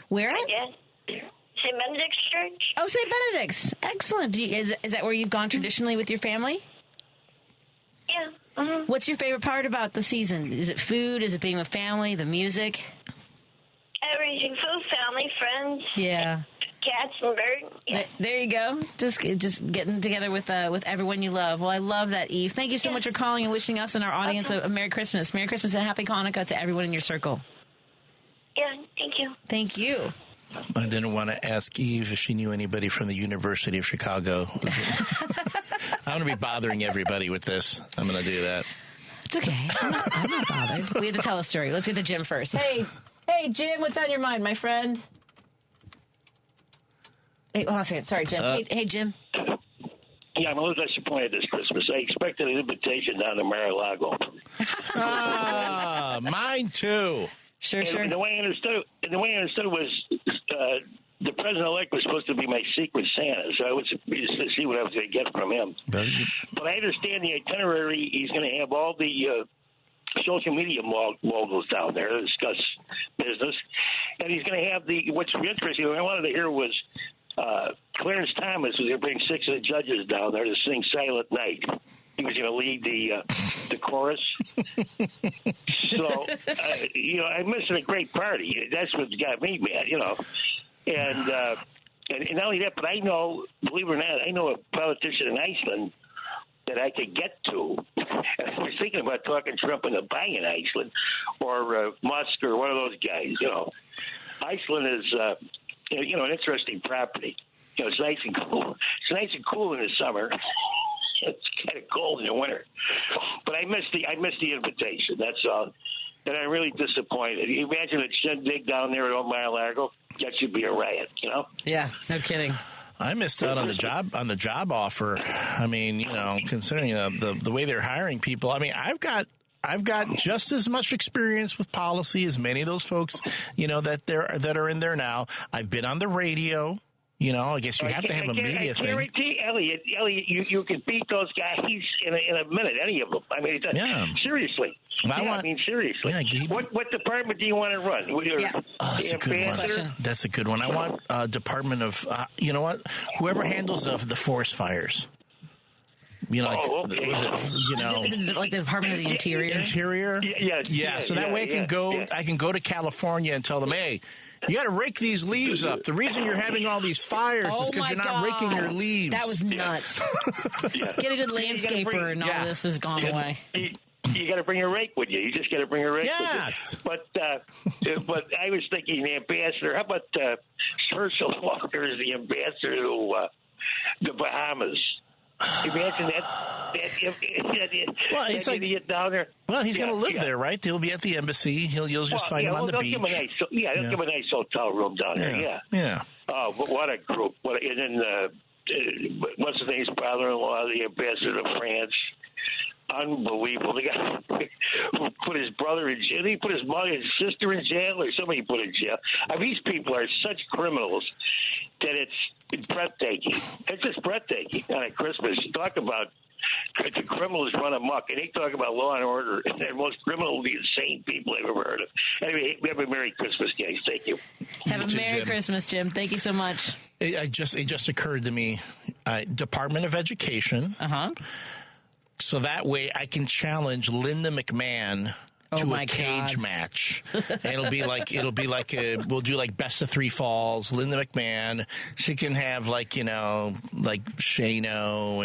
Where at? St. Benedict's Church. Oh, St. Benedict's. Excellent. Is that where you've gone traditionally with your family? Yeah. Mm-hmm. What's your favorite part about the season? Is it food? Is it being with family? The music? Everything. Food, family, friends. Yeah. Cats and birds. Yeah. There you go. Just getting together with everyone you love. Well, I love that, Eve. Thank you so much for calling and wishing us and our audience a Merry Christmas. Merry Christmas and Happy Hanukkah to everyone in your circle. Yeah, thank you. Thank you. I didn't want to ask Eve if she knew anybody from the University of Chicago. I'm going to be bothering everybody with this. I'm going to do that. It's okay. I'm not bothered. We have to tell a story. Let's get to Jim first. Hey, Jim, what's on your mind, my friend? Hey, hold on a second. Sorry, Jim. Hey, Jim. Yeah, I'm a little disappointed this Christmas. I expected an invitation down to Mar-a-Lago. Mine too. Sure. The way I understood it was the president-elect was supposed to be my secret Santa, so I was to see what I was going to get from him. But I understand the itinerary. He's going to have all the social media moguls down there to discuss business, and he's going to have what's interesting, what I wanted to hear was Clarence Thomas was going to bring 6 of the judges down there to sing Silent Night. He was going to lead the chorus. So, I missed a great party. That's what got me mad, And not only that, but I know, believe it or not, I know a politician in Iceland that I could get to. And I was thinking about talking Trump into buying in Iceland or Musk or one of those guys. Iceland is, an interesting property. It's nice and cool. It's nice and cool in the summer. It's kind of cold in the winter. But I missed the invitation. That's all. And I'm really disappointed. You imagine a shindig down there at Mar-a-Lago? That should be a riot, Yeah, no kidding. I missed out on the job offer. I mean, considering the way they're hiring people. I mean, I've got just as much experience with policy as many of those folks, that are in there now. I've been on the radio. I guess you have to have a media thing. I guarantee, Elliott, you can beat those guys in a minute, any of them. I mean, seriously. Seriously. Yeah, what department do you want to run? That's a good one. That's a good one. I want Department of, whoever handles the forest fires. Was it, like the Department of the Interior? Interior? Yeah. So that way I can go to California and tell them, hey, you got to rake these leaves up. The reason you're having all these fires is because you're not raking your leaves. That was nuts. Get a good landscaper and all this has gone away. You got to bring a rake with you. You just got to bring a rake with you. But I was thinking the ambassador. How about Herschel Walker is the ambassador to the Bahamas? Imagine that he's idiot down there. Well, he's going to live there, right? He'll be at the embassy. You'll just find him on the beach. They'll give him a nice hotel room down there. Yeah. Oh, what a group! And then what's his name's father-in-law, the ambassador to France. Unbelievable. The guy who put his brother in jail. He put his mother, his sister in jail, or somebody put in jail. I mean, these people are such criminals that it's breathtaking. It's just breathtaking on a Christmas. Talk about the criminals run amok, and they talk about law and order. They're the most criminally insane people I've ever heard of. Anyway, we have a Merry Christmas, guys. Thank you. Have a Merry Christmas, Jim. Thank you so much. It just occurred to me, Department of Education. So that way I can challenge Linda McMahon to a cage match. And it'll be like we'll do like best of 3 falls. Linda McMahon, she can have like Shano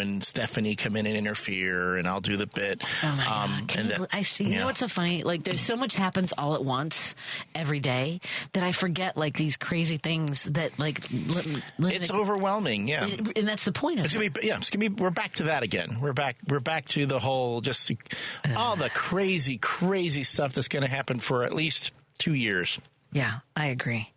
and Stephanie come in and interfere, and I'll do the bit. Oh my God! I see. You know what's so funny? Like, there's so much happens all at once every day that I forget like these crazy things that like. It's overwhelming. Yeah, and that's the point of it. It's gonna be. We're back to that again. We're back to the whole all the crazy stuff that's going to happen for at least 2 years. Yeah, I agree.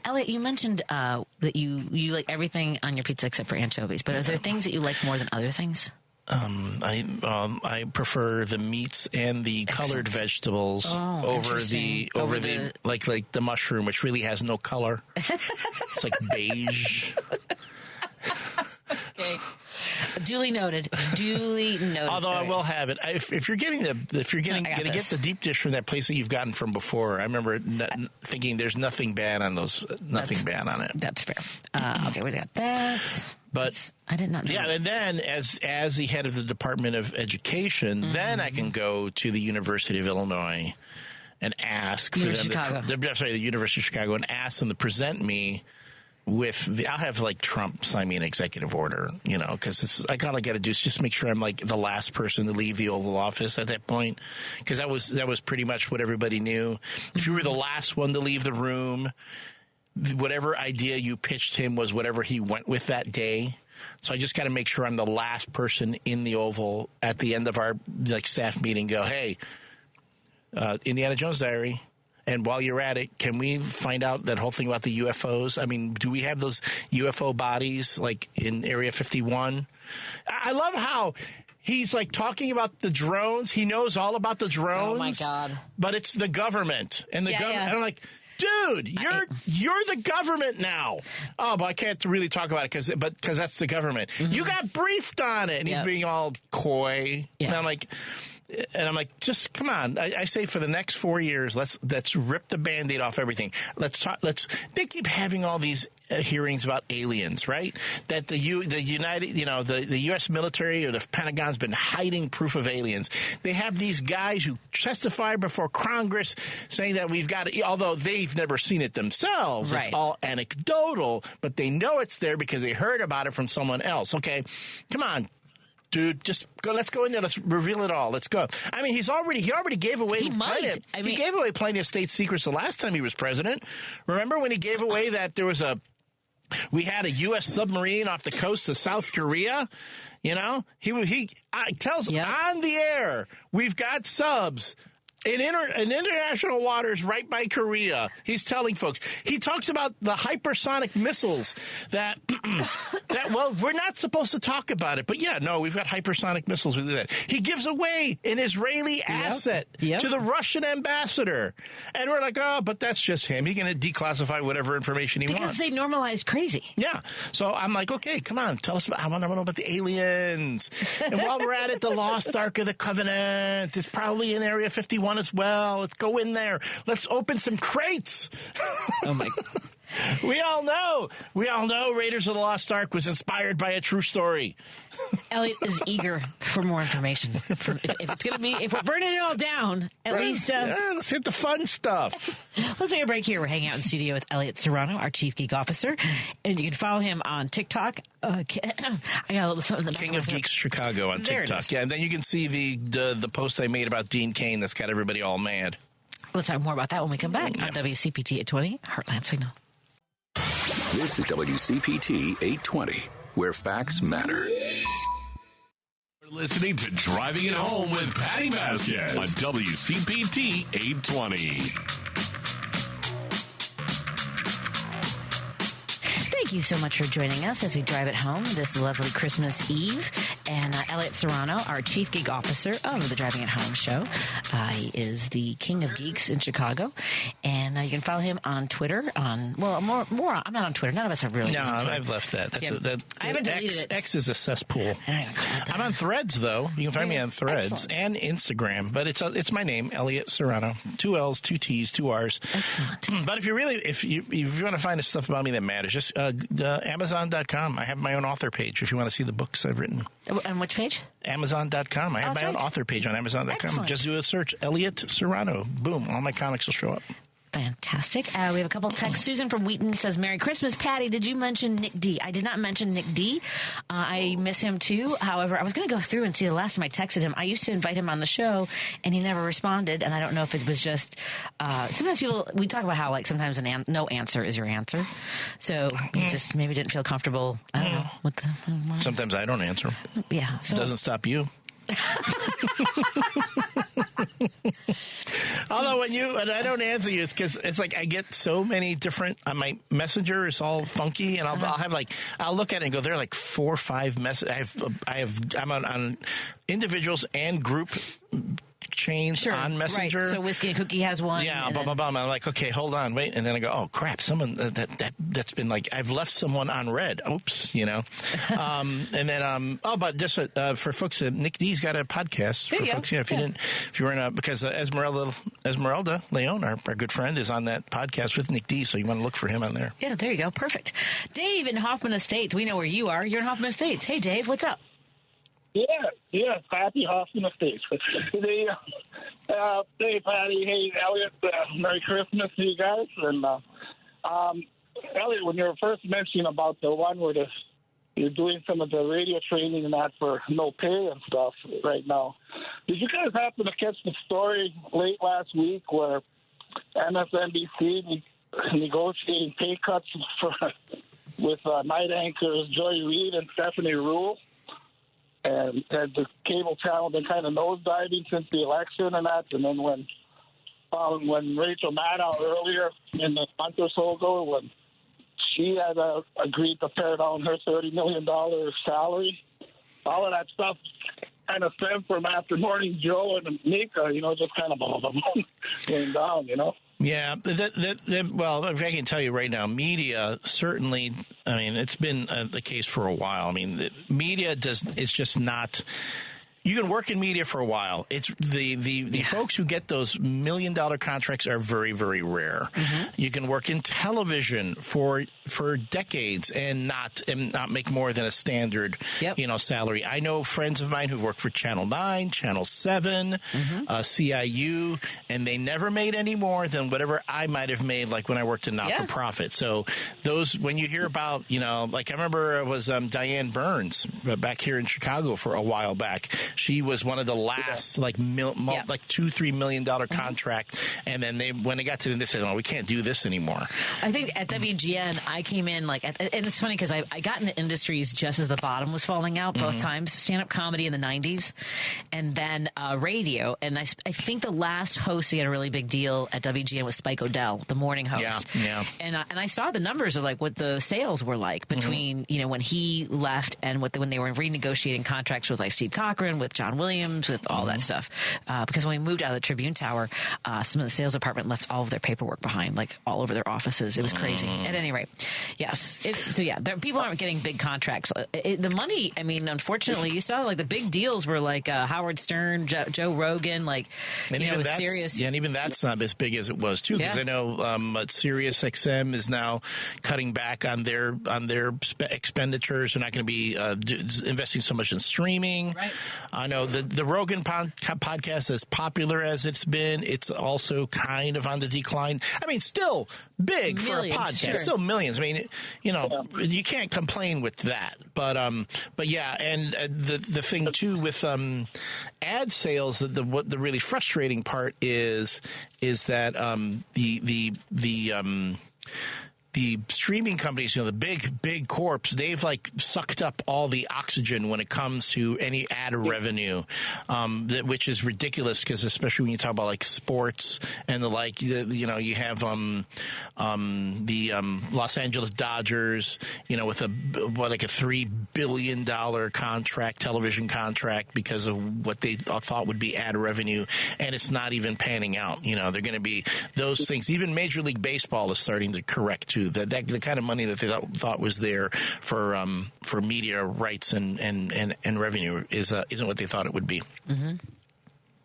Elliott, you mentioned that you like everything on your pizza except for anchovies, but are there things that you like more than other things? I prefer the meats and the colored vegetables over the like the mushroom, which really has no color. It's like beige. Okay. Duly noted. Although I will have it. If you're going to get the deep dish from that place that you've gotten from before, I remember thinking there's nothing bad on those. Nothing bad on it. That's fair. Okay, we got that. But I did not know. Yeah, and then as the head of the Department of Education, then I can go to the University of Illinois and ask for them. The University of Chicago, and ask them to present me with I'll have like Trump sign me an executive order, because all I got to do is just make sure I'm like the last person to leave the Oval Office at that point, because that was pretty much what everybody knew. If you were the last one to leave the room, whatever idea you pitched him was whatever he went with that day. So I just got to make sure I'm the last person in the Oval at the end of our staff meeting. Go, hey, Indiana Jones Diary. And while you're at it, can we find out that whole thing about the UFOs? I mean, do we have those UFO bodies like in Area 51? I love how He's like talking about the drones. He knows all about the drones. Oh my God! But it's the government and the government. And I'm like, dude, you're the government now. Oh, but I can't really talk about it because that's the government. Mm-hmm. You got briefed on it, and he's being all coy. Yeah. And I'm like, just come on. I say for the next 4 years, let's rip the Band-Aid off everything. Let's talk. They keep having all these hearings about aliens, right? That the U.S. military or the Pentagon's been hiding proof of aliens. They have these guys who testify before Congress saying that we've got it, although they've never seen it themselves. Right. It's all anecdotal, but they know it's there because they heard about it from someone else. Okay, come on. Dude, just go. Let's go in there. Let's reveal it all. Let's go. I mean, he already gave away. He gave away plenty of state secrets the last time he was president. Remember when he gave away that we had a U.S. submarine off the coast of South Korea? You know, he tells on the air, we've got subs in international waters right by Korea. He's telling folks. He talks about the hypersonic missiles that we're not supposed to talk about it. But we've got hypersonic missiles. We do that. He gives away an Israeli asset to the Russian ambassador. And we're like, oh, but that's just him. He's going to declassify whatever information he wants. Because they normalize crazy. Yeah. So I'm like, okay, come on. Tell us I want to know about the aliens. And while we're at it, the Lost Ark of the Covenant is probably in Area 51 as well. Let's go in there. Let's open some crates. Oh my! We all know Raiders of the Lost Ark was inspired by a true story. Elliott is eager for more information. If we're burning it all down, at least let's hit the fun stuff. Let's take a break here. We're hanging out in studio with Elliott Serano, our Chief Geek Officer, and you can follow him on TikTok. I got a little something. In the King of Geeks Chicago on TikTok. Yeah, and then you can see the post I made about Dean Cain that's got everybody all mad. Let's talk more about that when we come back on WCPT 820 Heartland Signal. This is WCPT 820, where facts matter. You're listening to Driving It Home with Patti Vasquez on WCPT 820. Thank you so much for joining us as we drive it home this lovely Christmas Eve. And Elliott Serano, our Chief Geek Officer of the Driving It Home show. He is the King of Geeks in Chicago. And you can follow him on Twitter. I'm not on Twitter. None of us are really. No, I've left that. I haven't deleted it. X is a cesspool. I'm on Threads, though. You can find me on Threads and Instagram. But it's my name, Elliott Serano. 2 L's, 2 T's, 2 R's. Excellent. But if you want to find stuff about me that matters, just Amazon.com. I have my own author page if you want to see the books I've written. And which page? Amazon.com. I have my own author page on Amazon.com. Excellent. Just do a search, Elliott Serano. Boom. All my comics will show up. Fantastic. We have a couple texts. Susan from Wheaton says, Merry Christmas, Patty. Did you mention Nick D? I did not mention Nick D. I miss him too. However, I was going to go through and see the last time I texted him. I used to invite him on the show and he never responded. And I don't know if it was just, sometimes we talk about how like sometimes no answer is your answer. So he just maybe didn't feel comfortable. I don't know. Sometimes I don't answer. Yeah. So. It doesn't stop you. Although when I don't answer you, it's because it's like I get so many different. My messenger is all funky, and I'll look at it and go, there are like 4 or 5 messages. I'm on individuals and group chains on Messenger. Right. So Whiskey and Cookie has one. Yeah, blah, blah, blah. I'm like, okay, hold on, wait. And then I go, oh, crap, someone that's been like, I've left someone on red. Oops, And then, but just for folks, Nick D's got a podcast for folks. Yeah, if you were in because Esmeralda Leon, our good friend, is on that podcast with Nick D, so you want to look for him on there. Yeah, there you go. Perfect. Dave in Hoffman Estates. We know where you are. You're in Hoffman Estates. Hey, Dave, what's up? Yeah, Patti Hoffman Estates. Hey, Patty. Hey, Elliott. Merry Christmas to you guys. And Elliott, when you were first mentioning about the one where you're doing some of the radio training and that for no pay and stuff right now, did you guys happen to catch the story late last week where MSNBC negotiating pay cuts with night anchors Joy Reid and Stephanie Rule? And the cable channel been kind of nosediving since the election and that. And then when Rachel Maddow earlier in the month or so ago, when she had agreed to pare down her $30 million salary, all of that stuff kind of stem from after Morning Joe and Mika, just kind of going down, Yeah, well, I can tell you right now, media certainly, I mean, it's been the case for a while. I mean, media it's just not. You can work in media for a while. It's the folks who get those $1 million contracts are very, very rare. Mm-hmm. You can work in television for decades and not make more than a standard, salary. I know friends of mine who've worked for Channel 9, Channel 7, CIU, and they never made any more than whatever I might have made, like when I worked in not-for-profit. So those, when you hear about, like I remember it was Diane Burns back here in Chicago for a while back. She was one of the last like $2-3 million contract, and then when they got to them, they said, "Oh, we can't do this anymore." I think at WGN, I came in and it's funny because I got into industries just as the bottom was falling out both times. Stand-up comedy in the '90s, and then radio. And I think the last host who had a really big deal at WGN was Spike O'Dell, the morning host. Yeah. And I saw the numbers of like what the sales were like between when he left and when they were renegotiating contracts with like Steve Cochran, with John Williams, with all that stuff. Because when we moved out of the Tribune Tower, some of the sales department left all of their paperwork behind, like all over their offices. It was crazy. At any rate, yes. People aren't getting big contracts. The money, I mean, unfortunately, you saw like the big deals were like Howard Stern, Joe Rogan, like, it was serious. Yeah, and even that's not as big as it was, too, because I know Sirius XM is now cutting back on their expenditures. They're not going to be investing so much in streaming. Right. I know the Rogan podcast, as popular as it's been, it's also kind of on the decline. I mean, still big millions, for a podcast, still millions. I mean, you can't complain with that. But yeah, and the thing too with ad sales, the really frustrating part is that the streaming companies, the big corps, they've like sucked up all the oxygen when it comes to any ad revenue, which is ridiculous because especially when you talk about like sports and the like, you have the Los Angeles Dodgers, with a $3 billion television contract because of what they thought would be ad revenue, and it's not even panning out. They're going to be those things. Even Major League Baseball is starting to correct too. That the kind of money that they thought was there for media rights and revenue isn't what they thought it would be. Mm-hmm.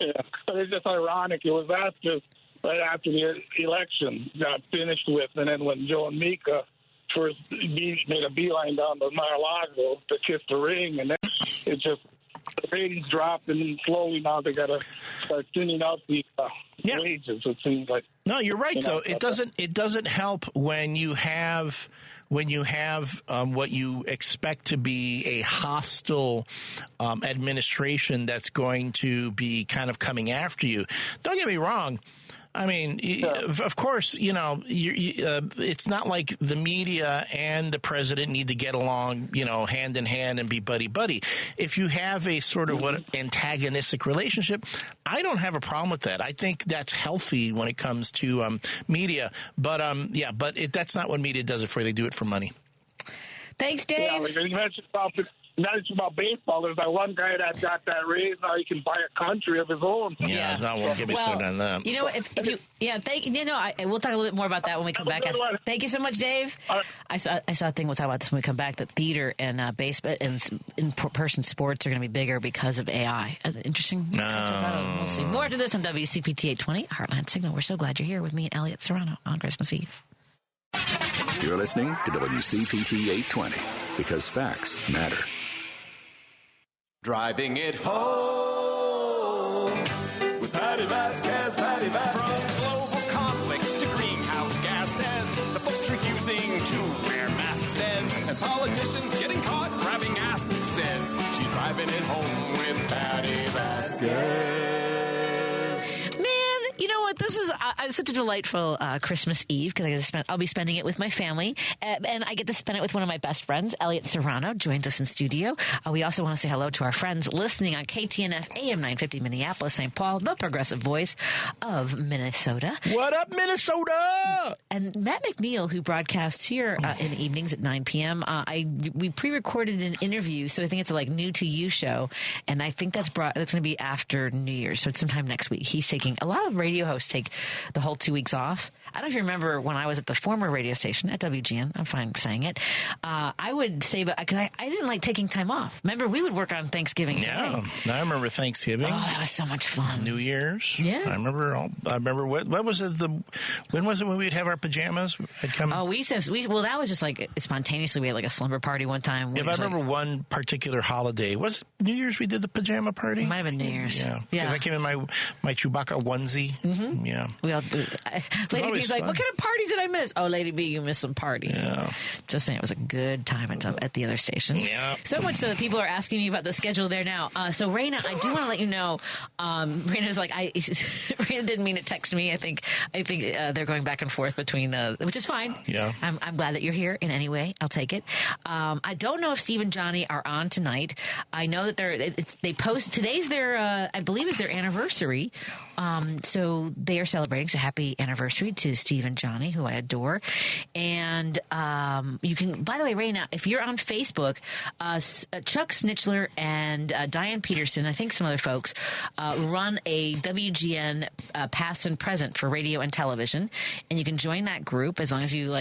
Yeah, but it's just ironic. It was right after the election got finished with, and then when Joe and Mika first made a beeline down to Mar-a-Lago to kiss the ring, and then it just the ratings dropped, and slowly now they got to start thinning out the wages. It seems like. No, you're right though. It doesn't help when you have what you expect to be a hostile administration that's going to be kind of coming after you. Don't get me wrong. I mean, of course, it's not like the media and the president need to get along, hand in hand and be buddy-buddy. If you have a sort of antagonistic relationship, I don't have a problem with that. I think that's healthy when it comes to media. But, that's not what media does it for. They do it for money. Thanks, Dave. Yeah, like you mentioned about baseball. There's that one guy that got that raise. Now he can buy a country of his own. Yeah, that won't get me started on that. We'll talk a little bit more about that when we come back. Thank you so much, Dave. I saw a thing. We'll talk about this when we come back. That theater and baseball and in-person sports are going to be bigger because of AI. Interesting. We'll see. More after this on WCPT 820 Heartland Signal. We're so glad you're here with me and Elliott Serano on Christmas Eve. You're listening to WCPT 820 because facts matter. Driving it home with Patti Vasquez, Patti Vasquez. From global conflicts to greenhouse gases, the folks refusing to wear masks says, and politicians getting caught grabbing asses says, she's driving it home with Patti Vasquez. this is such a delightful Christmas Eve because I'll be spending it with my family, and I get to spend it with one of my best friends, Elliott Serano, joins us in studio. We also want to say hello to our friends listening on KTNF AM 950 Minneapolis, St. Paul, the progressive voice of Minnesota. What up, Minnesota? And Matt McNeil, who broadcasts here in the evenings at 9 p.m. We pre-recorded an interview, so I think it's a new to you show, and I think that's going to be after New Year's, so it's sometime next week. He's taking a lot of radio hosts take the whole 2 weeks off. I don't know if you remember when I was at the former radio station at WGN. I'm fine saying it. I would say, but I didn't like taking time off. Remember, we would work on Thanksgiving. Yeah, I remember Thanksgiving. Oh, that was so much fun. New Year's. Yeah, I remember what was it? When was it when we'd have our pajamas? I'd come. Oh, that was just spontaneously. We had a slumber party one time. Yeah, but I remember one particular holiday. Was it New Year's we did the pajama party? It might have been New Year's. Yeah, because I came in my Chewbacca onesie. Mm-hmm. Yeah, we all. Lady B's like, what kind of parties did I miss? Oh, Lady B, you missed some parties. Yeah. Just saying, it was a good time at the other station. Yeah. So much so that people are asking me about the schedule there now. So Raina, I do want to let you know. Raina's Raina didn't mean to text me. I think they're going back and forth between which is fine. Yeah. I'm glad that you're here in any way. I'll take it. I don't know if Steve and Johnny are on tonight. I know that they post today's their I believe is their anniversary. So they are celebrating. So happy anniversary to Steve and Johnny, who I adore. And you can, by the way, Raina, if you're on Facebook, Chuck Snitchler and Diane Peterson, I think some other folks, run a WGN past and present for radio and television. And you can join that group as long as you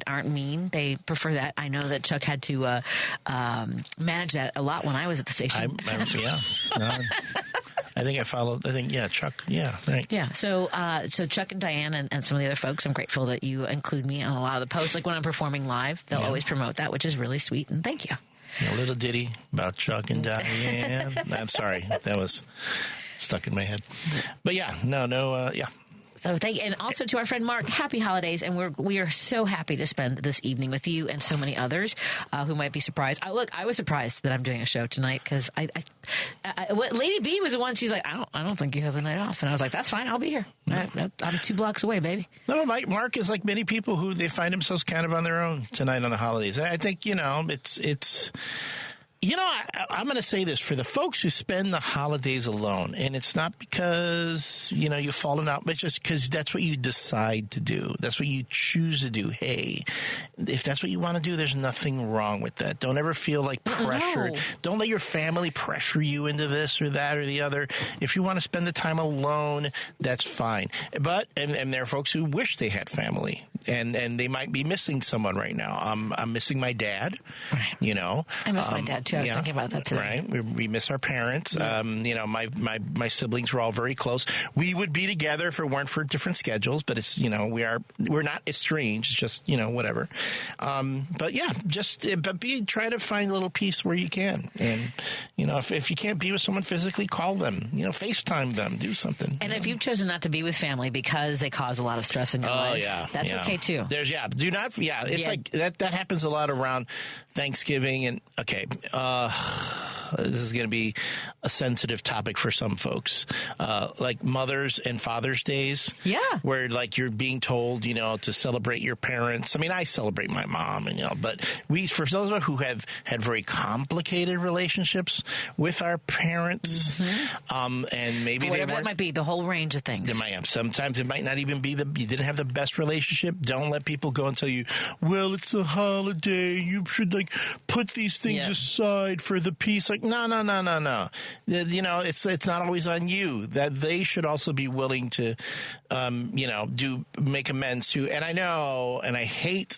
aren't mean. They prefer that. I know that Chuck had to manage that a lot when I was at the station. I think I followed. Chuck. Yeah, right. Yeah. So Chuck and Diane and some of the other folks, I'm grateful that you include me on a lot of the posts. Like when I'm performing live, they'll always promote that, which is really sweet. And thank you. A little ditty about Chuck and Diane. I'm sorry, that was stuck in my head. But yeah. So thank you. And also to our friend Mark, happy holidays. And we are so happy to spend this evening with you and so many others who might be surprised. I was surprised that I'm doing a show tonight because Lady B was the one. She's like, I don't think you have a night off. And I was like, that's fine. I'll be here. I'm 2 blocks away, baby. No, Mark is like many people who they find themselves kind of on their own tonight on the holidays. I think, it's I'm going to say this for the folks who spend the holidays alone, and it's not because, you've fallen out, but just because that's what you decide to do. That's what you choose to do. Hey, if that's what you want to do, there's nothing wrong with that. Don't ever feel like pressured. No. Don't let your family pressure you into this or that or the other. If you want to spend the time alone, that's fine. But, and there are folks who wish they had family, and they might be missing someone right now. I'm missing my dad, right. I miss my dad. I was thinking about that today. Right. We miss our parents. Yeah. My siblings were all very close. We would be together if it weren't for different schedules, but it's, we're not estranged. It's just, whatever. But yeah, try to find a little peace where you can. And, if you can't be with someone physically, call them, FaceTime them, do something. And if you've chosen not to be with family because they cause a lot of stress in your life, that's okay too. It's like that happens a lot around Thanksgiving and, okay. This is going to be a sensitive topic for some folks, like Mother's and Father's Days. Yeah. Where you're being told, to celebrate your parents. I mean, I celebrate my mom, but for those of us who have had very complicated relationships with our parents, and maybe whatever that might be, the whole range of things. Sometimes it might not even be you didn't have the best relationship. Don't let people go and tell you, well, it's a holiday. You should put these things aside for the peace. No. It's not always on you. That they should also be willing to, make amends to. And I know, and I hate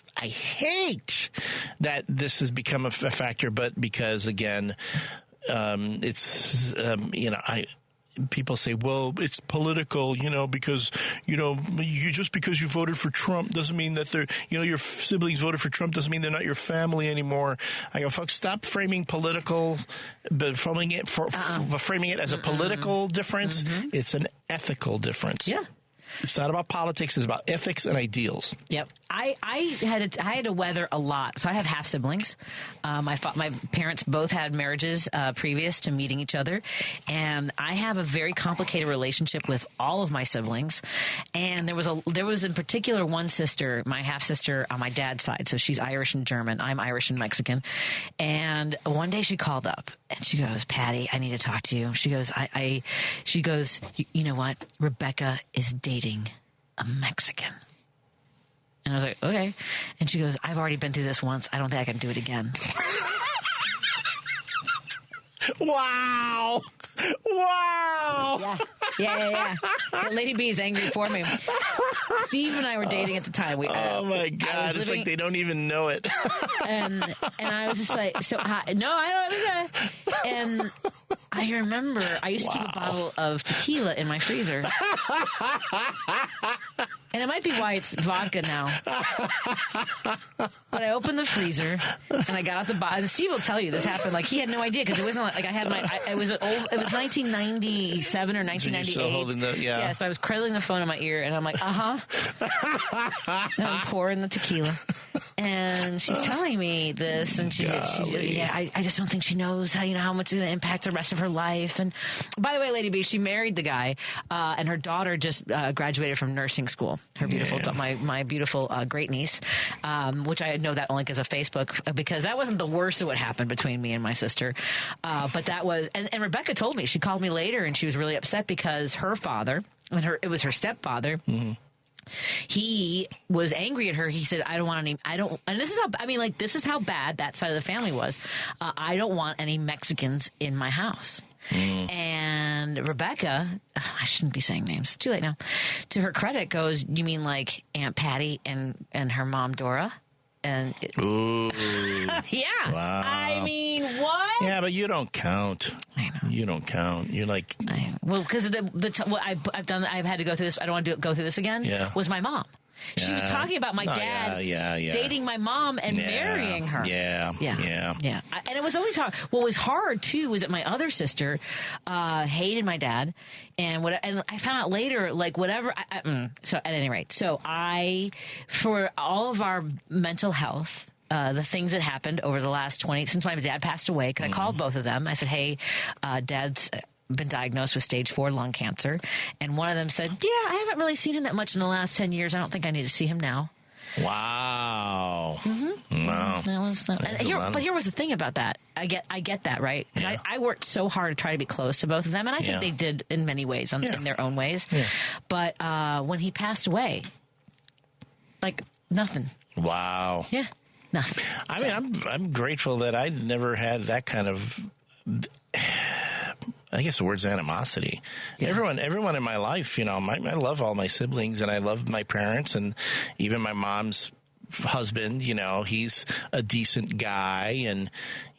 that this has become a factor, but because again, it's people say, well, it's political, because, because you voted for Trump doesn't mean that they're, your siblings voted for Trump doesn't mean they're not your family anymore. I go, folks, stop framing political, but framing it as a political difference. It's an ethical difference. Yeah. It's not about politics. It's about ethics and ideals. Yep. I had to weather a lot. So I have half siblings. My parents both had marriages previous to meeting each other, and I have a very complicated relationship with all of my siblings. And there was in particular one sister, my half sister on my dad's side. So she's Irish and German. I'm Irish and Mexican. And one day she called up and she goes, "Patty, I need to talk to you." She goes, she goes, "You know what? Rebecca is dating a Mexican." And I was like, okay. And she goes, "I've already been through this once. I don't think I can do it again." Wow. Wow. Yeah. Lady B is angry for me. Steve and I were dating at the time. Oh, my God. It's like they don't even know it. and I was just like, no, I don't. And I remember I used to keep a bottle of tequila in my freezer. And it might be why it's vodka now. But I opened the freezer and I got out the bottle. Steve will tell you this happened. Like, he had no idea because it wasn't like I had it was 1997 or 1998. So holding yeah, so I was cradling the phone in my ear and I'm like, and I'm pouring the tequila. And she's telling me this, and I just don't think she knows how much it's going to impact the rest of her life. And by the way, Lady B, she married the guy, and her daughter just graduated from nursing school. Her beautiful, my beautiful great niece, which I know that only because of Facebook, because that wasn't the worst of what happened between me and my sister. But that was, and Rebecca told me, she called me later and she was really upset because her father, it was her stepfather. Mm-hmm. He was angry at her. He said, and this is how bad that side of the family was. I don't want any Mexicans in my house. And Rebecca, I shouldn't be saying names. It's too late now. To her credit goes, "You mean like Aunt Patty and her mom Dora?" And ooh. Yeah. Wow. I mean, what? Yeah, but you don't count. I know. You don't count. You're like, because what I've done, I've had to go through this. I don't want to go through this again. Yeah. Was my mom. She was talking about my dad dating my mom and marrying her. Yeah. And it was always hard. What was hard too was that my other sister hated my dad, and I found out later, like whatever. So at any rate, for all of our mental health. The things that happened over the last since my dad passed away, because I called both of them. I said, "Hey, Dad's been diagnosed with stage 4 lung cancer." And one of them said, "Yeah, I haven't really seen him that much in the last 10 years. I don't think I need to see him now." Wow. Mm-hmm. Wow. But here was the thing about that. I get that, right? Because I worked so hard to try to be close to both of them, and I think they did in many ways, in their own ways. Yeah. But when he passed away, like nothing. Wow. Yeah. Nothing. I mean, I'm grateful that I never had that kind of, I guess the word's animosity. Yeah. Everyone in my life, I love all my siblings and I love my parents and even my mom's husband, he's a decent guy. And,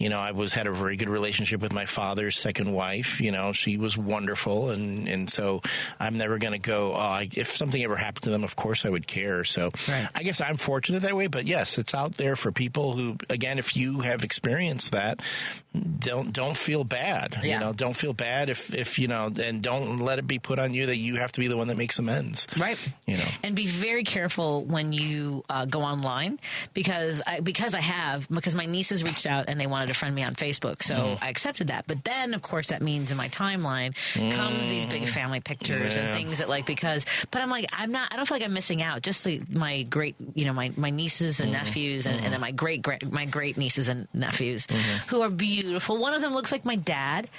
I had a very good relationship with my father's second wife. She was wonderful. And so I'm never going to go, if something ever happened to them, of course I would care. So I guess I'm fortunate that way. But yes, it's out there for people who, again, if you have experienced that, don't feel bad. Yeah. Don't feel bad if and don't let it be put on you that you have to be the one that makes amends. Right. And be very careful when you go online because my nieces reached out and they wanted to friend me on Facebook. So I accepted that. But then, of course, that means in my timeline comes these big family pictures and things that but I'm like, I don't feel like I'm missing out. Just my great, my nieces and nephews and then my great nieces and nephews who are beautiful. One of them looks like my dad,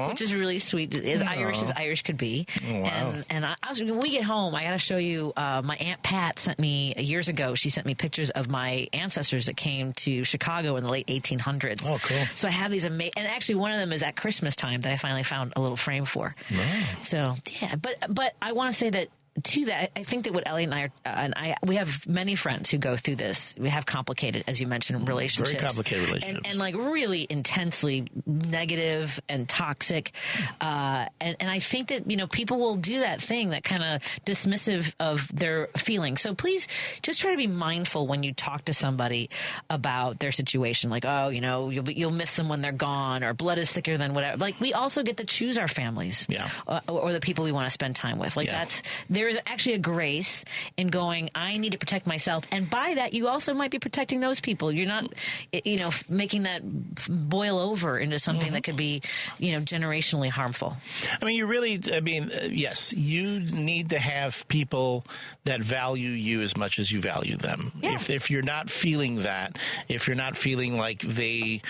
which is really sweet. Is Irish as Irish could be. Wow. And when we get home, I got to show you, my Aunt Pat sent me years ago. She sent me pictures of my ancestors that came to Chicago in the late 1800s. Oh, cool. So I have these amazing, and actually one of them is at Christmas time that I finally found a little frame for. Wow. So yeah, but I want to say that to that, I think that what Elliott and we have many friends who go through this. We have complicated, as you mentioned, relationships. Very complicated relationships. And like really intensely negative and toxic. And I think that, people will do that thing, that kind of dismissive of their feelings. So please just try to be mindful when you talk to somebody about their situation. Like, you'll miss them when they're gone, or blood is thicker than whatever. Like, we also get to choose our families. Yeah. Or the people we want to spend time with. Like there there is actually a grace in going, I need to protect myself. And by that, you also might be protecting those people. You're not, making that boil over into something that could be, generationally harmful. I mean, yes, you need to have people that value you as much as you value them. Yeah. If you're not feeling that, if you're not feeling like they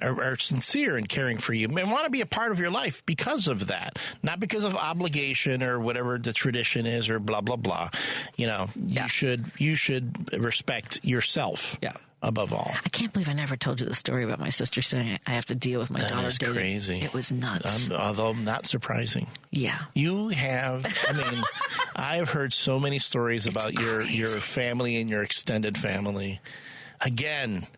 are sincere in caring for you and want to be a part of your life because of that, not because of obligation or whatever the tradition is or blah, blah, blah, you should respect yourself. Yeah. Above all. I can't believe I never told you the story about my sister saying I have to deal with my daughter. That is crazy. It was nuts. Although not surprising. Yeah. You have, I've heard so many stories about your family and your extended family. Again,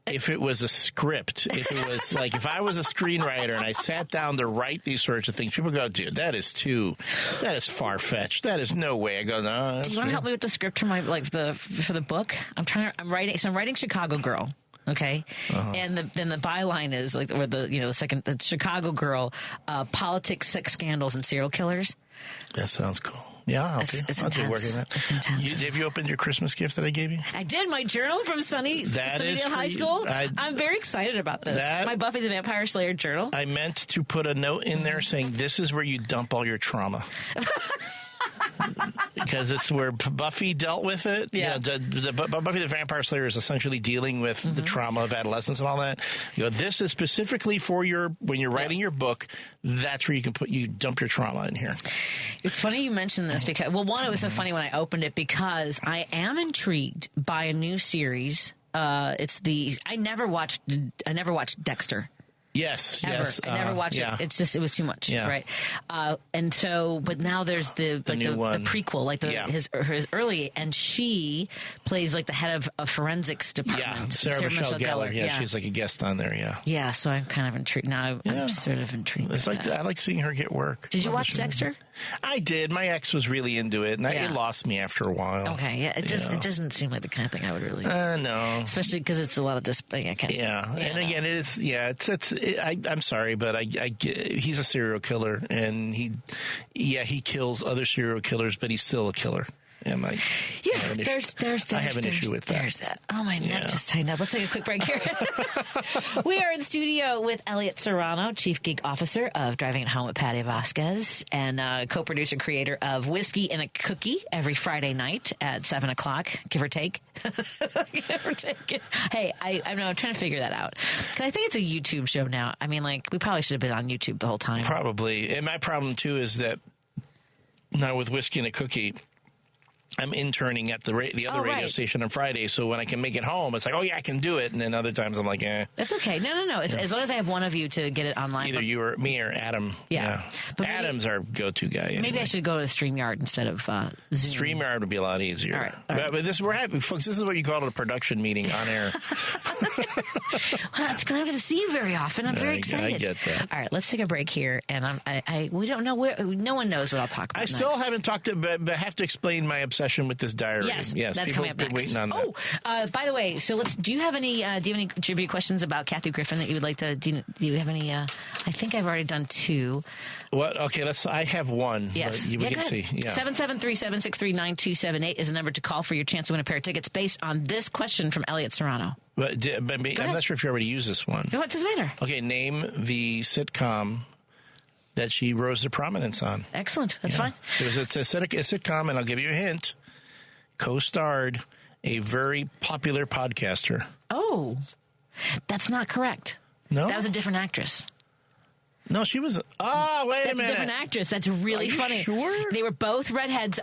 if it was a script, if it was like, if I was a screenwriter and I sat down to write these sorts of things, people go, dude, that is far-fetched. That is no way. I go, no. Do you want to help me with the script for for the book? I'm writing Chicago Girl. Okay. Uh-huh. And then the byline is the Chicago Girl, politics, sex scandals, and serial killers. That sounds cool. Yeah, I'll do work on that. It's intense. Have you opened your Christmas gift that I gave you? I did. My journal from Sunnydale High School. I'm very excited about this. My Buffy the Vampire Slayer journal. I meant to put a note in there saying this is where you dump all your trauma. Because it's where Buffy dealt with it. Yeah. Buffy the Vampire Slayer is essentially dealing with the trauma of adolescence and all that. This is specifically for when you're writing your book. That's where you dump your trauma in here. It's funny you mentioned this because, one, it was so funny when I opened it because I am intrigued by a new series. I never watched Dexter. Yes, ever. yes. I never watched it. It's just, it was too much, right? And so, but now there's the prequel, his early, and she plays like the head of a forensics department. Yeah, Sarah Michelle Gellar. Yeah, she's like a guest on there. Yeah. Yeah, so I'm kind of intrigued now. I'm sort of intrigued. It's like I like seeing her get work. Did you watch Dexter? I did. My ex was really into it, and it lost me after a while. Okay, yeah, it doesn't seem like the kind of thing I would really. No, especially because it's a lot of and again, it is. Yeah, I'm sorry, but he's a serial killer, and he kills other serial killers, but he's still a killer. And I have an issue with that. There's that. Oh, my neck just tightened up. Let's take a quick break here. We are in studio with Elliott Serano, Chief Geek Officer of Driving It Home with Patti Vasquez, and co-producer, creator of Whiskey and a Cookie every Friday night at 7 o'clock, give or take. Give or take. Hey, I'm trying to figure that out. Because I think it's a YouTube show now. I mean, we probably should have been on YouTube the whole time. Probably. And my problem, too, is that now with Whiskey and a Cookie, I'm interning at the other radio station on Friday, so when I can make it home, it's like, oh, yeah, I can do it. And then other times I'm like, eh. That's okay. No. It's, as long as I have one of you to get it online. Either you or me or Adam. Yeah. But Adam's our go-to guy. Anyway. Maybe I should go to StreamYard instead of Zoom. StreamYard would be a lot easier. All right. But we're having, folks, this is what you call a production meeting on air. Well, it's because I don't get to see you very often. I'm very excited. I get that. All right, let's take a break here. And we don't know no one knows what I'll talk about. I still haven't talked to, but I have to explain my obsession with this diary. Yes, that's people coming up have been next. waiting on that. By the way, so do you have any trivia questions about Kathy Griffin that you would like to? Do you have any? I think I've already done two. What? Okay, I have one. Yes, we can see. Yeah. 773-763-9278 is the number to call for your chance to win a pair of tickets based on this question from Elliott Serano. But I'm not sure if you already used this one. What does it matter? Okay, name the sitcom that she rose to prominence on. Excellent. That's fine. It's a sitcom, and I'll give you a hint. Co-starred a very popular podcaster. Oh, that's not correct. No? That was a different actress. No, she was. Oh, wait a minute. That's a different actress. That's really funny. Sure? They were both redheads,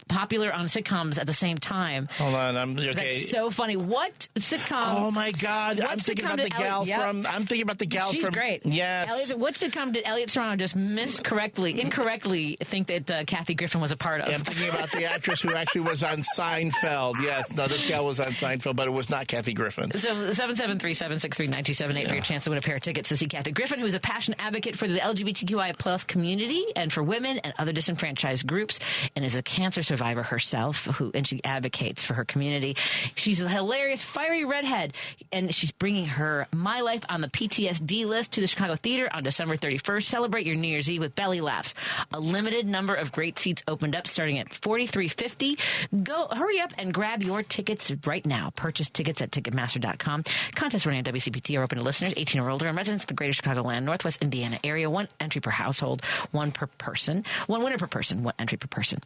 popular on sitcoms at the same time. Hold on, okay. That's so funny. What sitcom? Oh my God! I'm thinking about the gal from. I'm thinking about the gal from. She's great. Yes. What sitcom did Elliott Serano just incorrectly think that Kathy Griffin was a part of? Yeah, I'm thinking about the actress who actually was on Seinfeld. Yes, no, this gal was on Seinfeld, but it was not Kathy Griffin. So 773-763-9278 for your chance to win a pair of tickets to see Kathy Griffin, who is a passionate advocate advocate for the LGBTQI plus community and for women and other disenfranchised groups, and is a cancer survivor herself, and she advocates for her community. She's a hilarious, fiery redhead, and she's bringing her My Life on the PTSD list to the Chicago Theater on December 31st. Celebrate your New Year's Eve with belly laughs. A limited number of great seats opened up starting at $43.50. Go, hurry up and grab your tickets right now. Purchase tickets at Ticketmaster.com. Contests running at WCPT are open to listeners 18 or older and residents of the greater Chicagoland, Northwest Indiana area. One entry per household, one per person. One winner per person, one entry per person.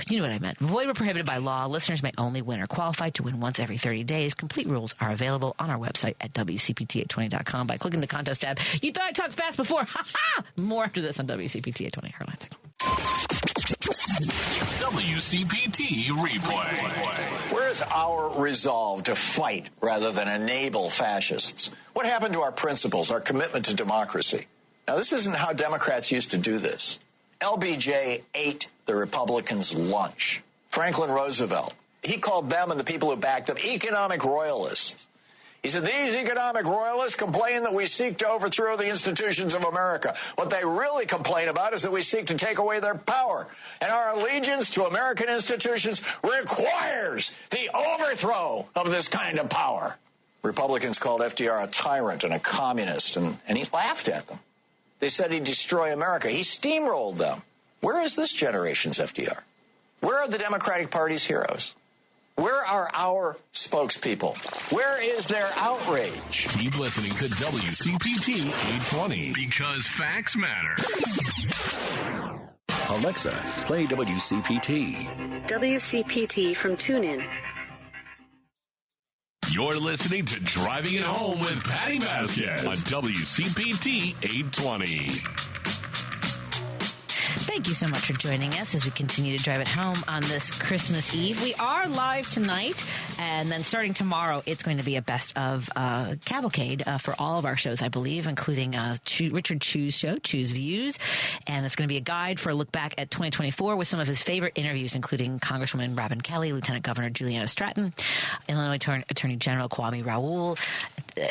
You know what I meant. Void were prohibited by law. Listeners may only win or qualify to win once every 30 days. Complete rules are available on our website at WCPT820.com by clicking the contest tab. You thought I talked fast before. Ha ha! More after this on WCPT 820. Lansing. WCPT replay. Where is our resolve to fight rather than enable fascists? What happened to our principles, our commitment to democracy? Now, this isn't how Democrats used to do this. LBJ ate the Republicans' lunch. Franklin Roosevelt, he called them and the people who backed them economic royalists. He said, these economic royalists complain that we seek to overthrow the institutions of America. What they really complain about is that we seek to take away their power. And our allegiance to American institutions requires the overthrow of this kind of power. Republicans called FDR a tyrant and a communist, and he laughed at them. They said he'd destroy America. He steamrolled them. Where is this generation's FDR? Where are the Democratic Party's heroes? Where are our spokespeople? Where is their outrage? Keep listening to WCPT 820 because facts matter. Alexa, play WCPT. WCPT from TuneIn. You're listening to Driving It Home with Patti Vasquez on WCPT 820. Thank you so much for joining us as we continue to drive it home on this Christmas Eve. We are live tonight, and then starting tomorrow, it's going to be a best of cavalcade for all of our shows, I believe, including Richard Chu's show, Chu's Views, and it's going to be a guide for a look back at 2024 with some of his favorite interviews, including Congresswoman Robin Kelly, Lieutenant Governor Juliana Stratton, Illinois Attorney General Kwame Raoul,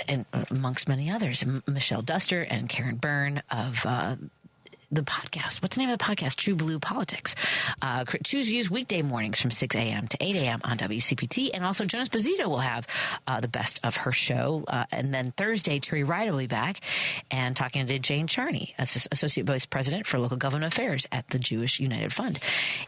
and amongst many others, Michelle Duster and Karen Byrne of the podcast. What's the name of the podcast? True Blue Politics. Choose Views weekday mornings from 6 a.m. to 8 a.m. on WCPT. And also Jonas Bazito will have the best of her show. And then Thursday, Terry Ryder will be back and talking to Jane Charney, Associate Vice President for Local Government Affairs at the Jewish United Fund.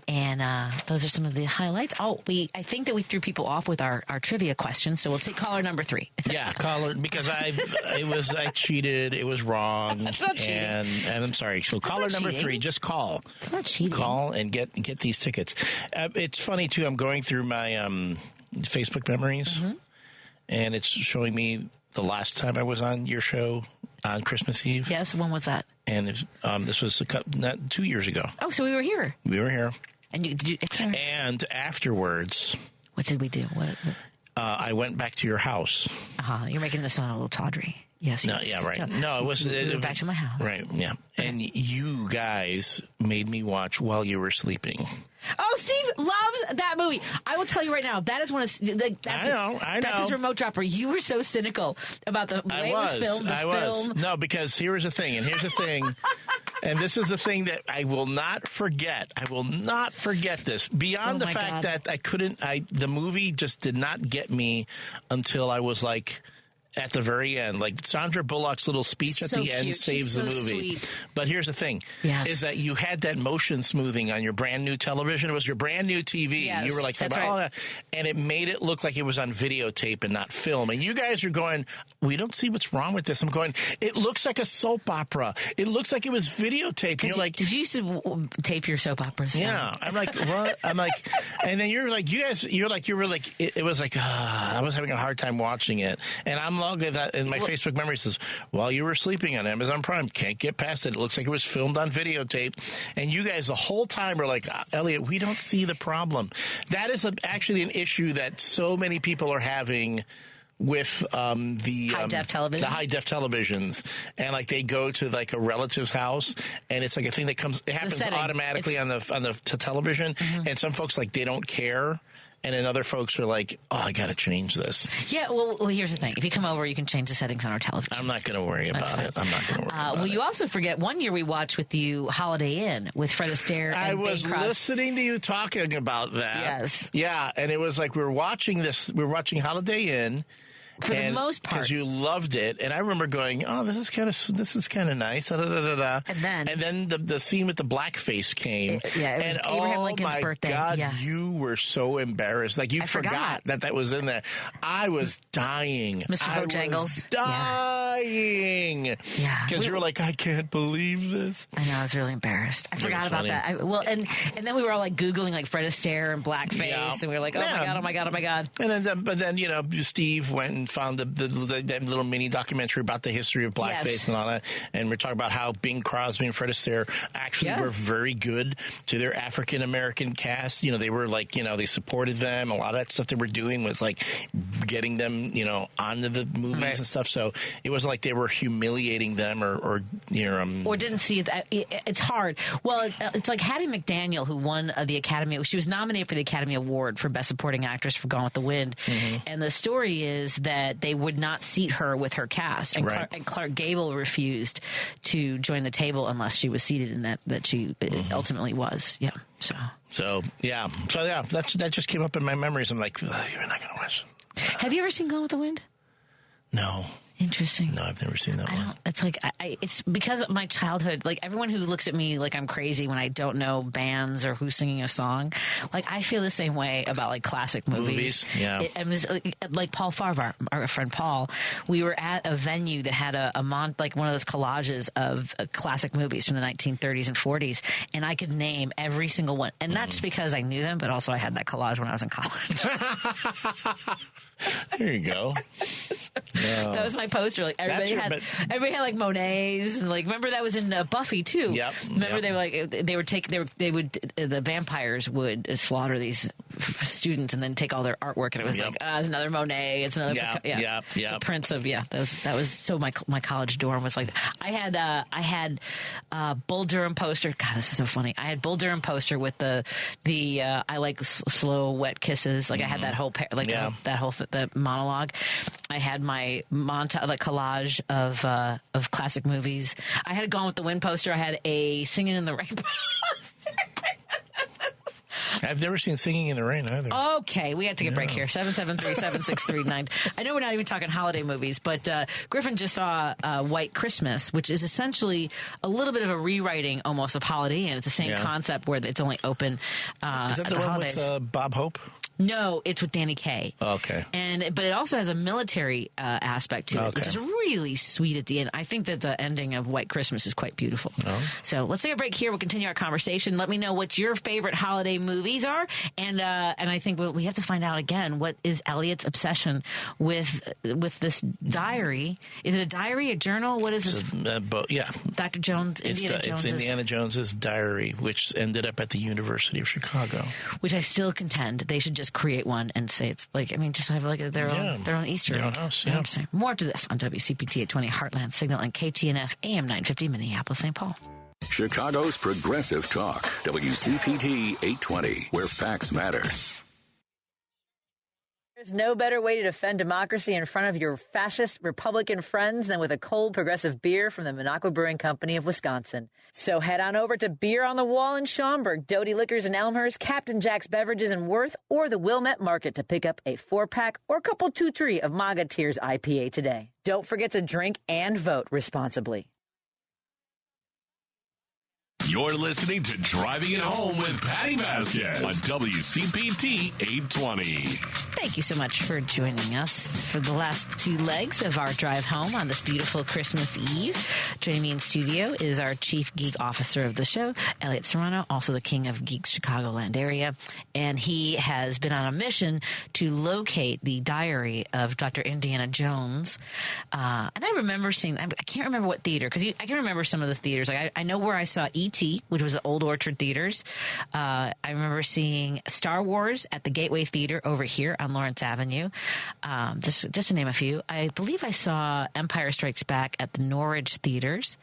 And those are some of the highlights. I think that we threw people off with our trivia questions, so we'll take caller number 3. Yeah, caller, because I cheated. It was wrong. That's not cheating. And I'm sorry. So caller number 3, just call. It's not cheating. Call and get these tickets. It's funny, too. I'm going through my Facebook memories, and it's showing me the last time I was on your show on Christmas Eve. Yes, when was that? And this was 2 years ago. Oh, so we were here. We were here. And afterwards... What did we do? What? I went back to your house. You're making this sound a little tawdry. Yes. No, yeah, right. No, it was... back to my house. Right, yeah. And you guys made me watch while you were sleeping. Oh, Steve loves that movie. I will tell you right now, that is one of I know. That's his remote dropper. You were so cynical about the way it was filmed. I was. No, because here was the thing, and here's the thing, and this is the thing that I will not forget. I will not forget this. Beyond the fact that the movie just did not get me until I was like at the very end. Like Sandra Bullock's little speech at the end saves the movie. Sweet. But here's the thing, is that you had that motion smoothing on your brand new television. It was your brand new TV. Yes, you were like, that's right. And it made it look like it was on videotape and not film. And you guys are going, we don't see what's wrong with this. I'm going, it looks like a soap opera. It looks like it was videotaped. And you're like, did you used to tape your soap operas? Yeah. I'm like, what? I'm like, and then you're like, it was like, I was having a hard time watching it. And I'm logged at that, and my Facebook memory says, while you were sleeping on Amazon Prime, can't get past it. It looks like it was filmed on videotape. And you guys the whole time were like, Elliot, we don't see the problem. That is actually an issue that so many people are having with the high-def television. The high-def televisions. And like they go to like a relative's house, and it's like a thing that happens automatically on the television. And some folks, like, they don't care. and then other folks are like, "Oh, I got to change this." Yeah, well, here's the thing. If you come over, you can change the settings on our television. I'm not going to worry about it. I'm not going to worry about it. Well, you also forget, one year we watched with you Holiday Inn with Fred Astaire and I was listening to you talking about that. Yes. Yeah, and it was like we were watching Holiday Inn. For the most part, because you loved it, and I remember going, "Oh, this is kind of nice." Da, da, da, da, da. And then the scene with the blackface came. It was Abraham Lincoln's birthday. God, yeah. you were so embarrassed. Like you forgot that was in there. I was dying. Mr. Bojangles. Dying. Yeah. Because you were like, "I can't believe this." I know. I was really embarrassed. I forgot about that. And then we were all like Googling like Fred Astaire and blackface, and we were like, "Oh my god." And then, but then Steve went and found the little mini documentary about the history of blackface and all that, and we're talking about how Bing Crosby and Fred Astaire actually were very good to their African American cast. They were like, they supported them. A lot of that stuff they were doing was like getting them, onto the movies and stuff. So it wasn't like they were humiliating them or didn't see that. It's hard. Well, it's like Hattie McDaniel, who won the Academy. She was nominated for the Academy Award for Best Supporting Actress for Gone with the Wind, and the story is that they would not seat her with her cast, and Clark Gable refused to join the table unless she was seated, and that she ultimately was. Yeah. So that just came up in my memories. I'm like, you're not going to watch. Have you ever seen Gone with the Wind? No. Interesting. No, I've never seen that one. It's like it's because of my childhood. Like everyone who looks at me like I'm crazy when I don't know bands or who's singing a song. Like I feel the same way about like classic movies. Yeah. It was like Paul Farvar, our friend Paul. We were at a venue that had like one of those collages of classic movies from the 1930s and 40s, and I could name every single one. And not just because I knew them, but also I had that collage when I was in college. There you go. No. That was my poster. Like everybody had like Monet's, and like remember that was in Buffy too. Yep. Remember they were like the vampires would slaughter these students and then take all their artwork, and it was like it's another Monet, it's another the Prince of that was so my college dorm was like I had Bull Durham poster. God, this is so funny. I had Bull Durham poster with the I like slow wet kisses. Like I had that whole that monologue. I had my collage of classic movies. I had a Gone with the Wind poster. I had a Singing in the Rain poster. I've never seen Singing in the Rain either. Okay, we had to take a break here. 773-7639. I know we're not even talking holiday movies, but Griffin just saw White Christmas, which is essentially a little bit of a rewriting almost of Holiday Inn. It's the same concept where it's only open is that at the the one holidays. with Bob Hope? No, it's with Danny Kaye. Okay. But it also has a military aspect to it, which is really sweet at the end. I think that the ending of White Christmas is quite beautiful. Oh. So let's take a break here. We'll continue our conversation. Let me know what your favorite holiday movies are. And I think we have to find out again, what is Elliott's obsession with this diary? Is it a diary, a journal? What is this? Yeah. Dr. Jones, Indiana Jones. It's Indiana Jones's diary, which ended up at the University of Chicago. Which I still contend they should just create one and say it's like, just have like their own Easter egg. Their own house, yeah. More to this on WCPT 820 Heartland Signal and KTNF AM 950 Minneapolis, St. Paul. Chicago's Progressive Talk, WCPT 820, where facts matter. There's no better way to defend democracy in front of your fascist Republican friends than with a cold progressive beer from the Minocqua Brewing Company of Wisconsin. So head on over to Beer on the Wall in Schaumburg, Doty Liquors in Elmhurst, Captain Jack's Beverages in Worth, or the Wilmette Market to pick up a 4-pack or couple 2-tree of MAGA Tears IPA today. Don't forget to drink and vote responsibly. You're listening to Driving It Home with Patti Vasquez on WCPT 820. Thank you so much for joining us for the last 2 legs of our drive home on this beautiful Christmas Eve. Joining me in studio is our Chief Geek Officer of the show, Elliott Serano, also the King of Geeks Chicagoland area. And he has been on a mission to locate the diary of Dr. Indiana Jones. And I remember seeing, I can't remember what theater, because I can remember some of the theaters. Like I know where I saw E.T. WCPT, which was at Old Orchard Theaters. I remember seeing Star Wars at the Gateway Theater over here on Lawrence Avenue. Just to name a few. I believe I saw Empire Strikes Back at the Norwich Theaters.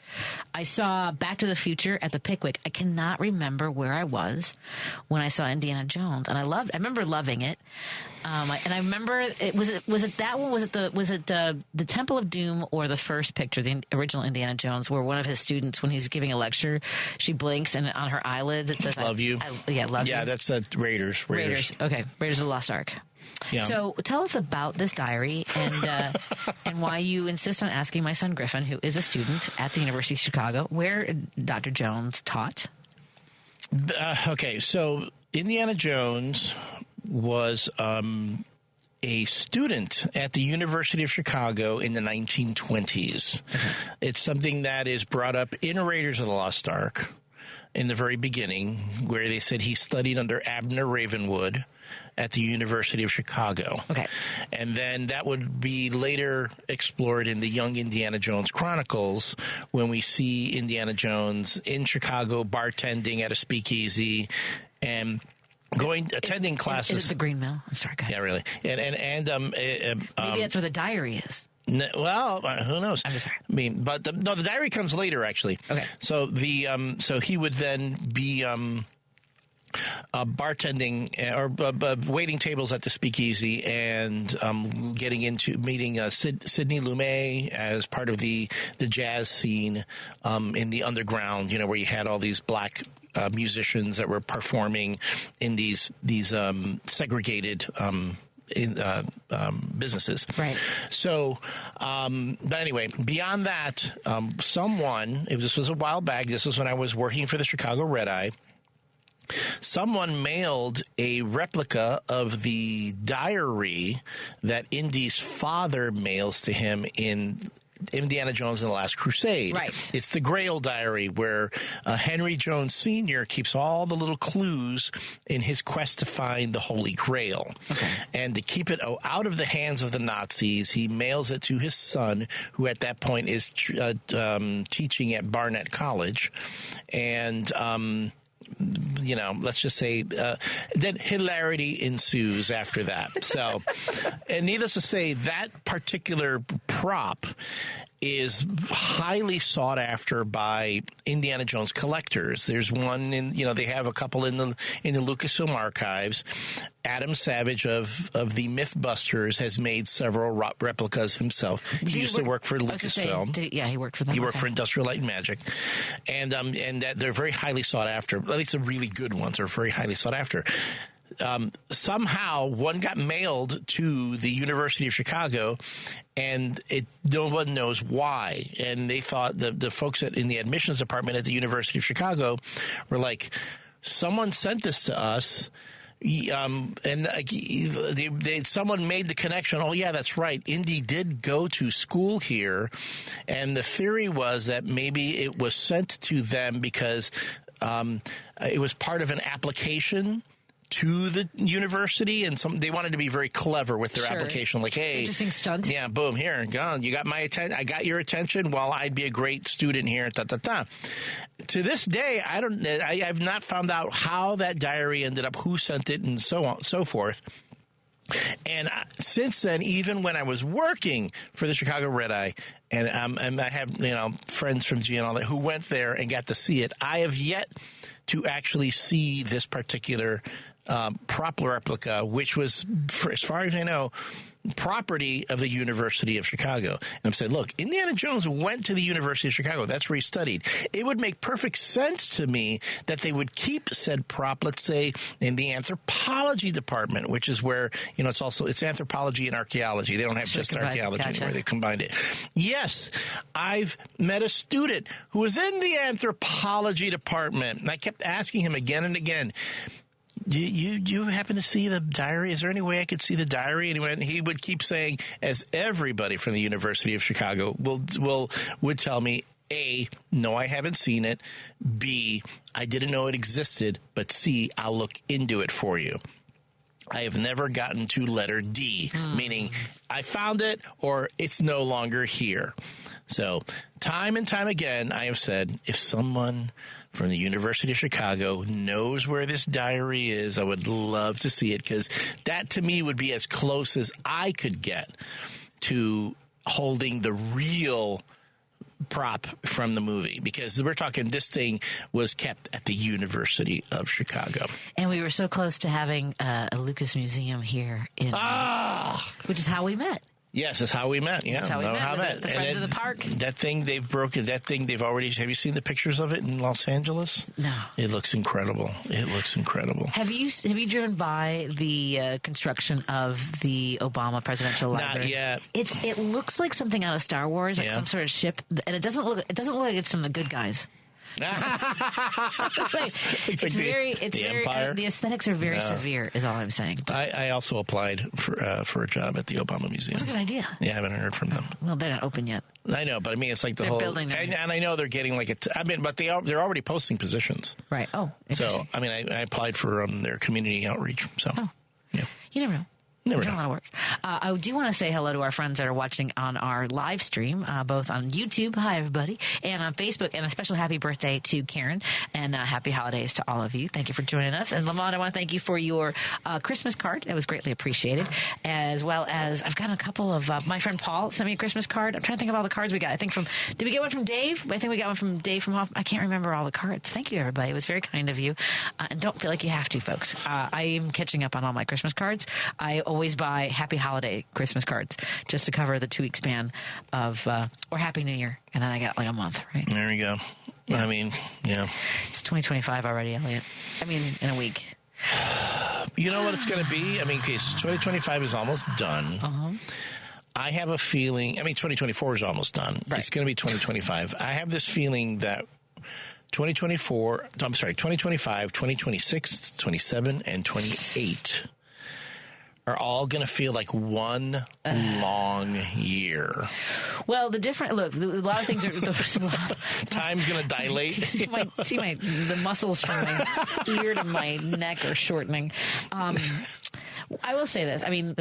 I saw Back to the Future at the Pickwick. I cannot remember where I was when I saw Indiana Jones, and I remember loving it. And I remember was it that one? Was it the Temple of Doom or the first picture, the original Indiana Jones, where one of his students, when he's giving a lecture, she blinks and on her eyelids it says "Love you." Love you. Yeah, that's Raiders. Okay, Raiders of the Lost Ark. Yeah. So tell us about this diary and why you insist on asking my son Griffin, who is a student at the University of Chicago, where Dr. Jones taught. Okay, so Indiana Jones was a student at the University of Chicago in the 1920s. It's something that is brought up in Raiders of the Lost Ark in the very beginning, where they said he studied under Abner Ravenwood at the University of Chicago. Okay. And then that would be later explored in the Young Indiana Jones Chronicles, when we see Indiana Jones in Chicago bartending at a speakeasy and attending classes. Is it the Green Mill? I'm sorry, go ahead. Yeah, really. Maybe that's where the diary is. Well, who knows? I'm sorry. I mean, but the diary comes later, actually. Okay. So so he would then be bartending or waiting tables at the speakeasy and getting into meeting Sidney Lumet as part of the jazz scene in the underground. You know, where you had all these black musicians that were performing in these segregated businesses. Right. So, but anyway, beyond that, this was a while back. This was when I was working for the Chicago Red Eye. Someone mailed a replica of the diary that Indy's father mails to him in Indiana Jones and the Last Crusade. Right. It's the Grail diary, where Henry Jones Sr. keeps all the little clues in his quest to find the Holy Grail. Okay. And to keep it out of the hands of the Nazis, he mails it to his son, who at that point is teaching at Barnett College. And let's just say then hilarity ensues after that. So, and needless to say, that particular prop is highly sought after by Indiana Jones collectors. There's one they have a couple in the Lucasfilm archives. Adam Savage of the Mythbusters has made several replicas himself. He used to work for Lucasfilm. He worked for them. He worked for Industrial Light and Magic, and that they're very highly sought after. At least the really good ones are very highly sought after. Somehow one got mailed to the University of Chicago, and no one knows why. And they thought the folks in the admissions department at the University of Chicago were like, someone sent this to us. Someone made the connection. Oh, yeah, that's right. Indy did go to school here. And the theory was that maybe it was sent to them because it was part of an application to the university, and they wanted to be very clever with their application. Like, hey, interesting stunt. Yeah, boom, here, gone. You got my attention. I got your attention. Well, I'd be a great student here. To this day, I have not found out how that diary ended up, who sent it, and so on, so forth. And since then, even when I was working for the Chicago Red Eye, and I have friends from G and all that who went there and got to see it, I have yet to actually see this particular prop replica, which was, as far as I know, property of the University of Chicago. And I'm saying, look, Indiana Jones went to the University of Chicago. That's where he studied. It would make perfect sense to me that they would keep said prop, let's say, in the anthropology department, which is where, it's anthropology and archaeology. They don't have just archaeology anymore. They combined it. Yes, I've met a student who was in the anthropology department, and I kept asking him again and again, do you happen to see the diary? Is there any way I could see the diary? And he would keep saying, as everybody from the University of Chicago would tell me, A, no, I haven't seen it. B, I didn't know it existed. But C, I'll look into it for you. I have never gotten to letter D, meaning I found it or it's no longer here. So time and time again, I have said, if someone from the University of Chicago knows where this diary is, I would love to see it, because that to me would be as close as I could get to holding the real prop from the movie, because we're talking this thing was kept at the University of Chicago. And we were so close to having a Lucas Museum here in which is how we met. Yes, that's how we met. Yeah, that's how we met. The Friends of the Park. That thing they've broken. That thing they've already. Have you seen the pictures of it in Los Angeles? No. It looks incredible. It looks incredible. Have you driven by the construction of the Obama Presidential Library? Not yet. It looks like something out of Star Wars, like some sort of ship, and it doesn't look like it's from the good guys. It's very Empire. The aesthetics are very severe, is all I'm saying. I also applied for a job at the Obama Museum. That's a good idea. Yeah, I haven't heard from them. Well, they're not open yet. I know, but I mean, it's like they're whole building them. And I know they're getting like but they're already posting positions. Right. Oh, so I mean, I applied for their community outreach. So yeah, you never know. Never done a lot of work. I do want to say hello to our friends that are watching on our live stream, both on YouTube, hi everybody, and on Facebook, and a special happy birthday to Karen, and happy holidays to all of you. Thank you for joining us. And Lamont, I want to thank you for your Christmas card. It was greatly appreciated, as well as I've got a couple of, my friend Paul sent me a Christmas card. I'm trying to think of all the cards we got. Did we get one from Dave? I think we got one from Dave from Hoffman. I can't remember all the cards. Thank you, everybody. It was very kind of you. And don't feel like you have to, folks. I am catching up on all my Christmas cards. I always buy Happy Holiday Christmas cards just to cover the 2-week span of, or Happy New Year. And then I got like a month, right? There you go. Yeah. I mean, yeah. It's 2025 already, Elliot. I mean, in a week. You know what it's going to be? I mean, okay, so 2025 is almost done. Uh-huh. I have a feeling, 2024 is almost done. Right. It's going to be 2025. I have this feeling that 2025, 2026, 27, and 28 are all going to feel like one long year. Well, a lot of things are... Time's going to dilate. See the muscles from my ear to my neck are shortening. I will say this. I mean,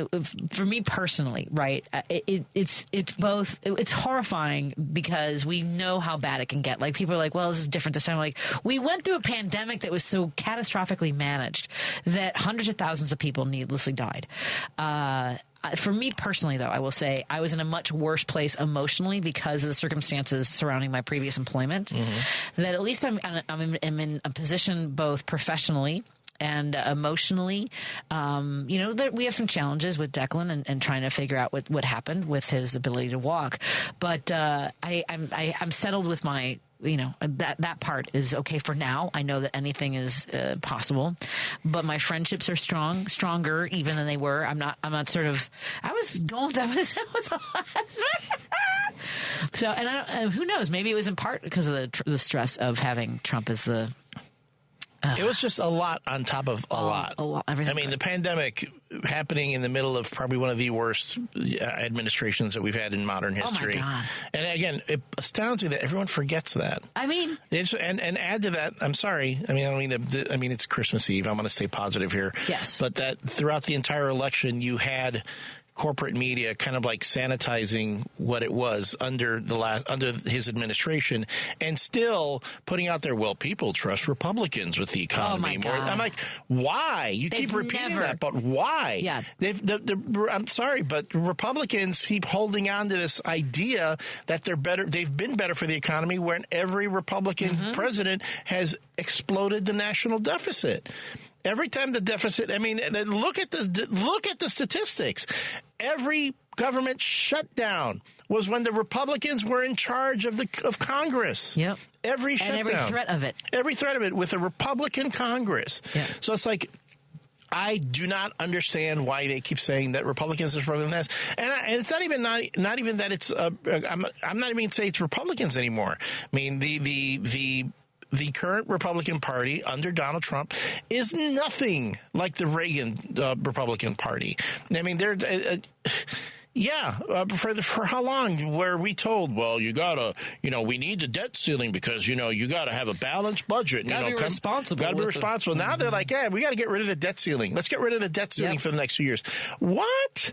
for me personally, right, it's horrifying because we know how bad it can get. Like, people are like, well, this is different this time. Like, we went through a pandemic that was so catastrophically managed that hundreds of thousands of people needlessly died. For me personally, though, I will say I was in a much worse place emotionally because of the circumstances surrounding my previous employment. Mm-hmm. That at least I'm in a position both professionally and emotionally. We have some challenges with Declan and trying to figure out what happened with his ability to walk. But I'm settled with my. That part is okay for now. I know that anything is possible, but my friendships are stronger even than they were. I'm not sort of. I was going. That was a lot. So, and who knows? Maybe it was in part because of the stress of having Trump as the. It was just a lot on top of a lot. The pandemic happening in the middle of probably one of the worst administrations that we've had in modern history. Oh my God. And again, it astounds me that everyone forgets that. I mean, and add to that. I'm sorry. I mean, it's Christmas Eve. I'm going to stay positive here. Yes. But that throughout the entire election, you had corporate media kind of like sanitizing what it was under his administration, and still putting out there, well, people trust Republicans with the economy more. I'm like, why? You keep repeating that, but why? Yeah. I'm sorry, but Republicans keep holding on to this idea that they're better. They've been better for the economy when every Republican president has exploded the national deficit. Every time the deficit, look at the statistics. Every government shutdown was when the Republicans were in charge of Congress. Yep. Every shutdown. And every threat of it. Every threat of it with a Republican Congress. Yep. So it's like, I do not understand why they keep saying that Republicans are Republicans, and it's not even that it's. I'm not even saying it's Republicans anymore. I mean, the current Republican Party under Donald Trump is nothing like the Reagan Republican Party. I mean, For how long were we told? Well, you gotta, we need the debt ceiling because you gotta have a balanced budget. Gotta be responsible. Gotta be responsible. Now they're like, we gotta get rid of the debt ceiling. Let's get rid of the debt ceiling for the next few years. What?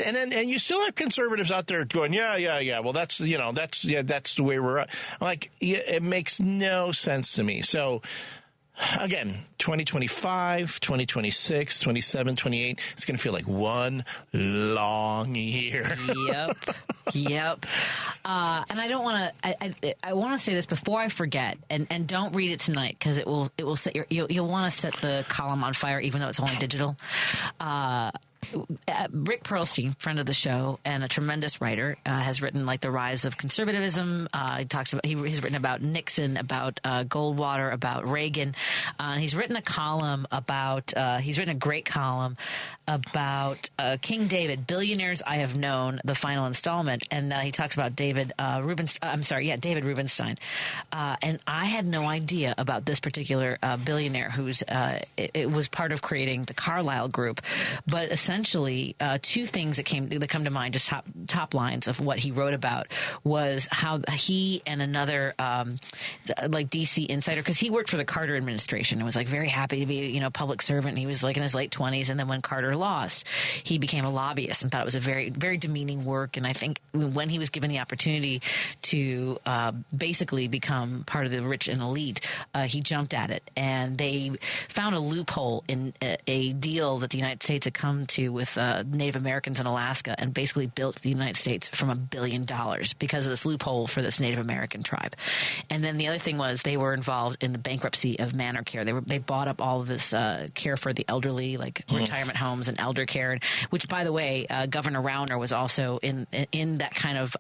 And you still have conservatives out there going, yeah. Well, that's the way we're at. Like, it makes no sense to me. So, again, 2025, 2026, 27, 28, it's going to feel like one long year. Yep. And I don't want to, I want to say this before I forget, and don't read it tonight because it will set you'll want to set the column on fire even though it's only digital. Rick Perlstein, friend of the show and a tremendous writer, has written like The Rise of Conservatism. He's written about Nixon, about Goldwater, about Reagan. He's written a great column about King David, Billionaires I Have Known, the final installment, and he talks about David Rubenstein. And I had no idea about this particular billionaire who's it was part of creating the Carlyle Group, but essentially, two things that come to mind, just top lines of what he wrote about, was how he and another like DC insider, because he worked for the Carter administration and was like very happy to be public servant. And he was like in his late 20s, and then when Carter lost, he became a lobbyist and thought it was a very, very demeaning work. And I think when he was given the opportunity to basically become part of the rich and elite, he jumped at it, and they found a loophole in a deal that the United States had come to with Native Americans in Alaska, and basically built the United States from $1 billion because of this loophole for this Native American tribe. And then the other thing was they were involved in the bankruptcy of Manor Care. They bought up all of this care for the elderly, like retirement homes and elder care, which, by the way, Governor Rauner was also in that kind of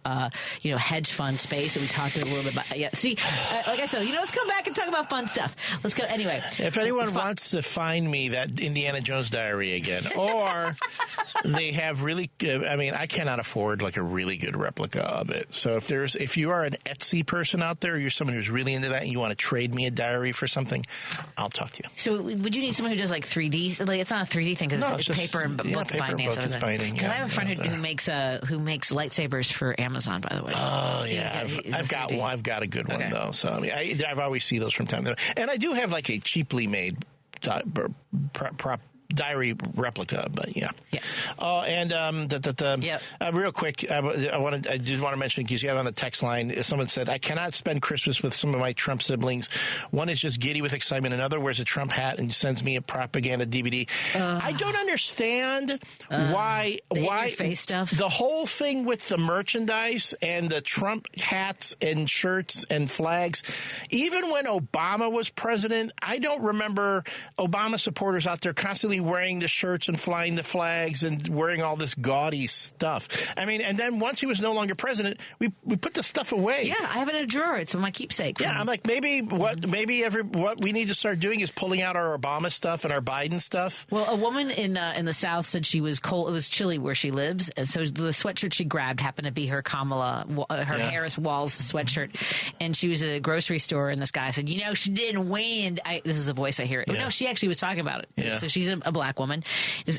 hedge fund space that we talked a little bit about. Yeah, see, like I said, let's come back and talk about fun stuff. Let's go anyway. If anyone wants to find me that Indiana Jones diary again, or they have really good, I cannot afford like a really good replica of it. So if you are an Etsy person out there, or you're someone who's really into that and you want to trade me a diary for something, I'll talk to you. So would you need someone who does like 3D? Like, it's not a 3D thing because it's paper and book binding. Because I have a friend who makes lightsabers for Amazon, by the way. Oh yeah, I've got one. I've got a good one though. So I've always see those from time to time, and I do have like a cheaply made diary replica, but yeah. Real quick, I did want to mention, because you have on the text line, someone said, I cannot spend Christmas with some of my Trump siblings. One is just giddy with excitement. Another wears a Trump hat and sends me a propaganda DVD. I don't understand why face stuff. The whole thing with the merchandise and the Trump hats and shirts and flags, even when Obama was president, I don't remember Obama supporters out there constantly wearing the shirts and flying the flags and wearing all this gaudy stuff. And then once he was no longer president, we put the stuff away. Yeah, I have it in a drawer. It's my keepsake. Yeah, I'm like, maybe what we need to start doing is pulling out our Obama stuff and our Biden stuff. Well, a woman in the South said she was cold. It was chilly where she lives, and so the sweatshirt she grabbed happened to be her Harris Walls sweatshirt, and she was at a grocery store, and this guy said, she didn't win. This is the voice I hear. Yeah. No, she actually was talking about it. Yeah. So she's a black woman,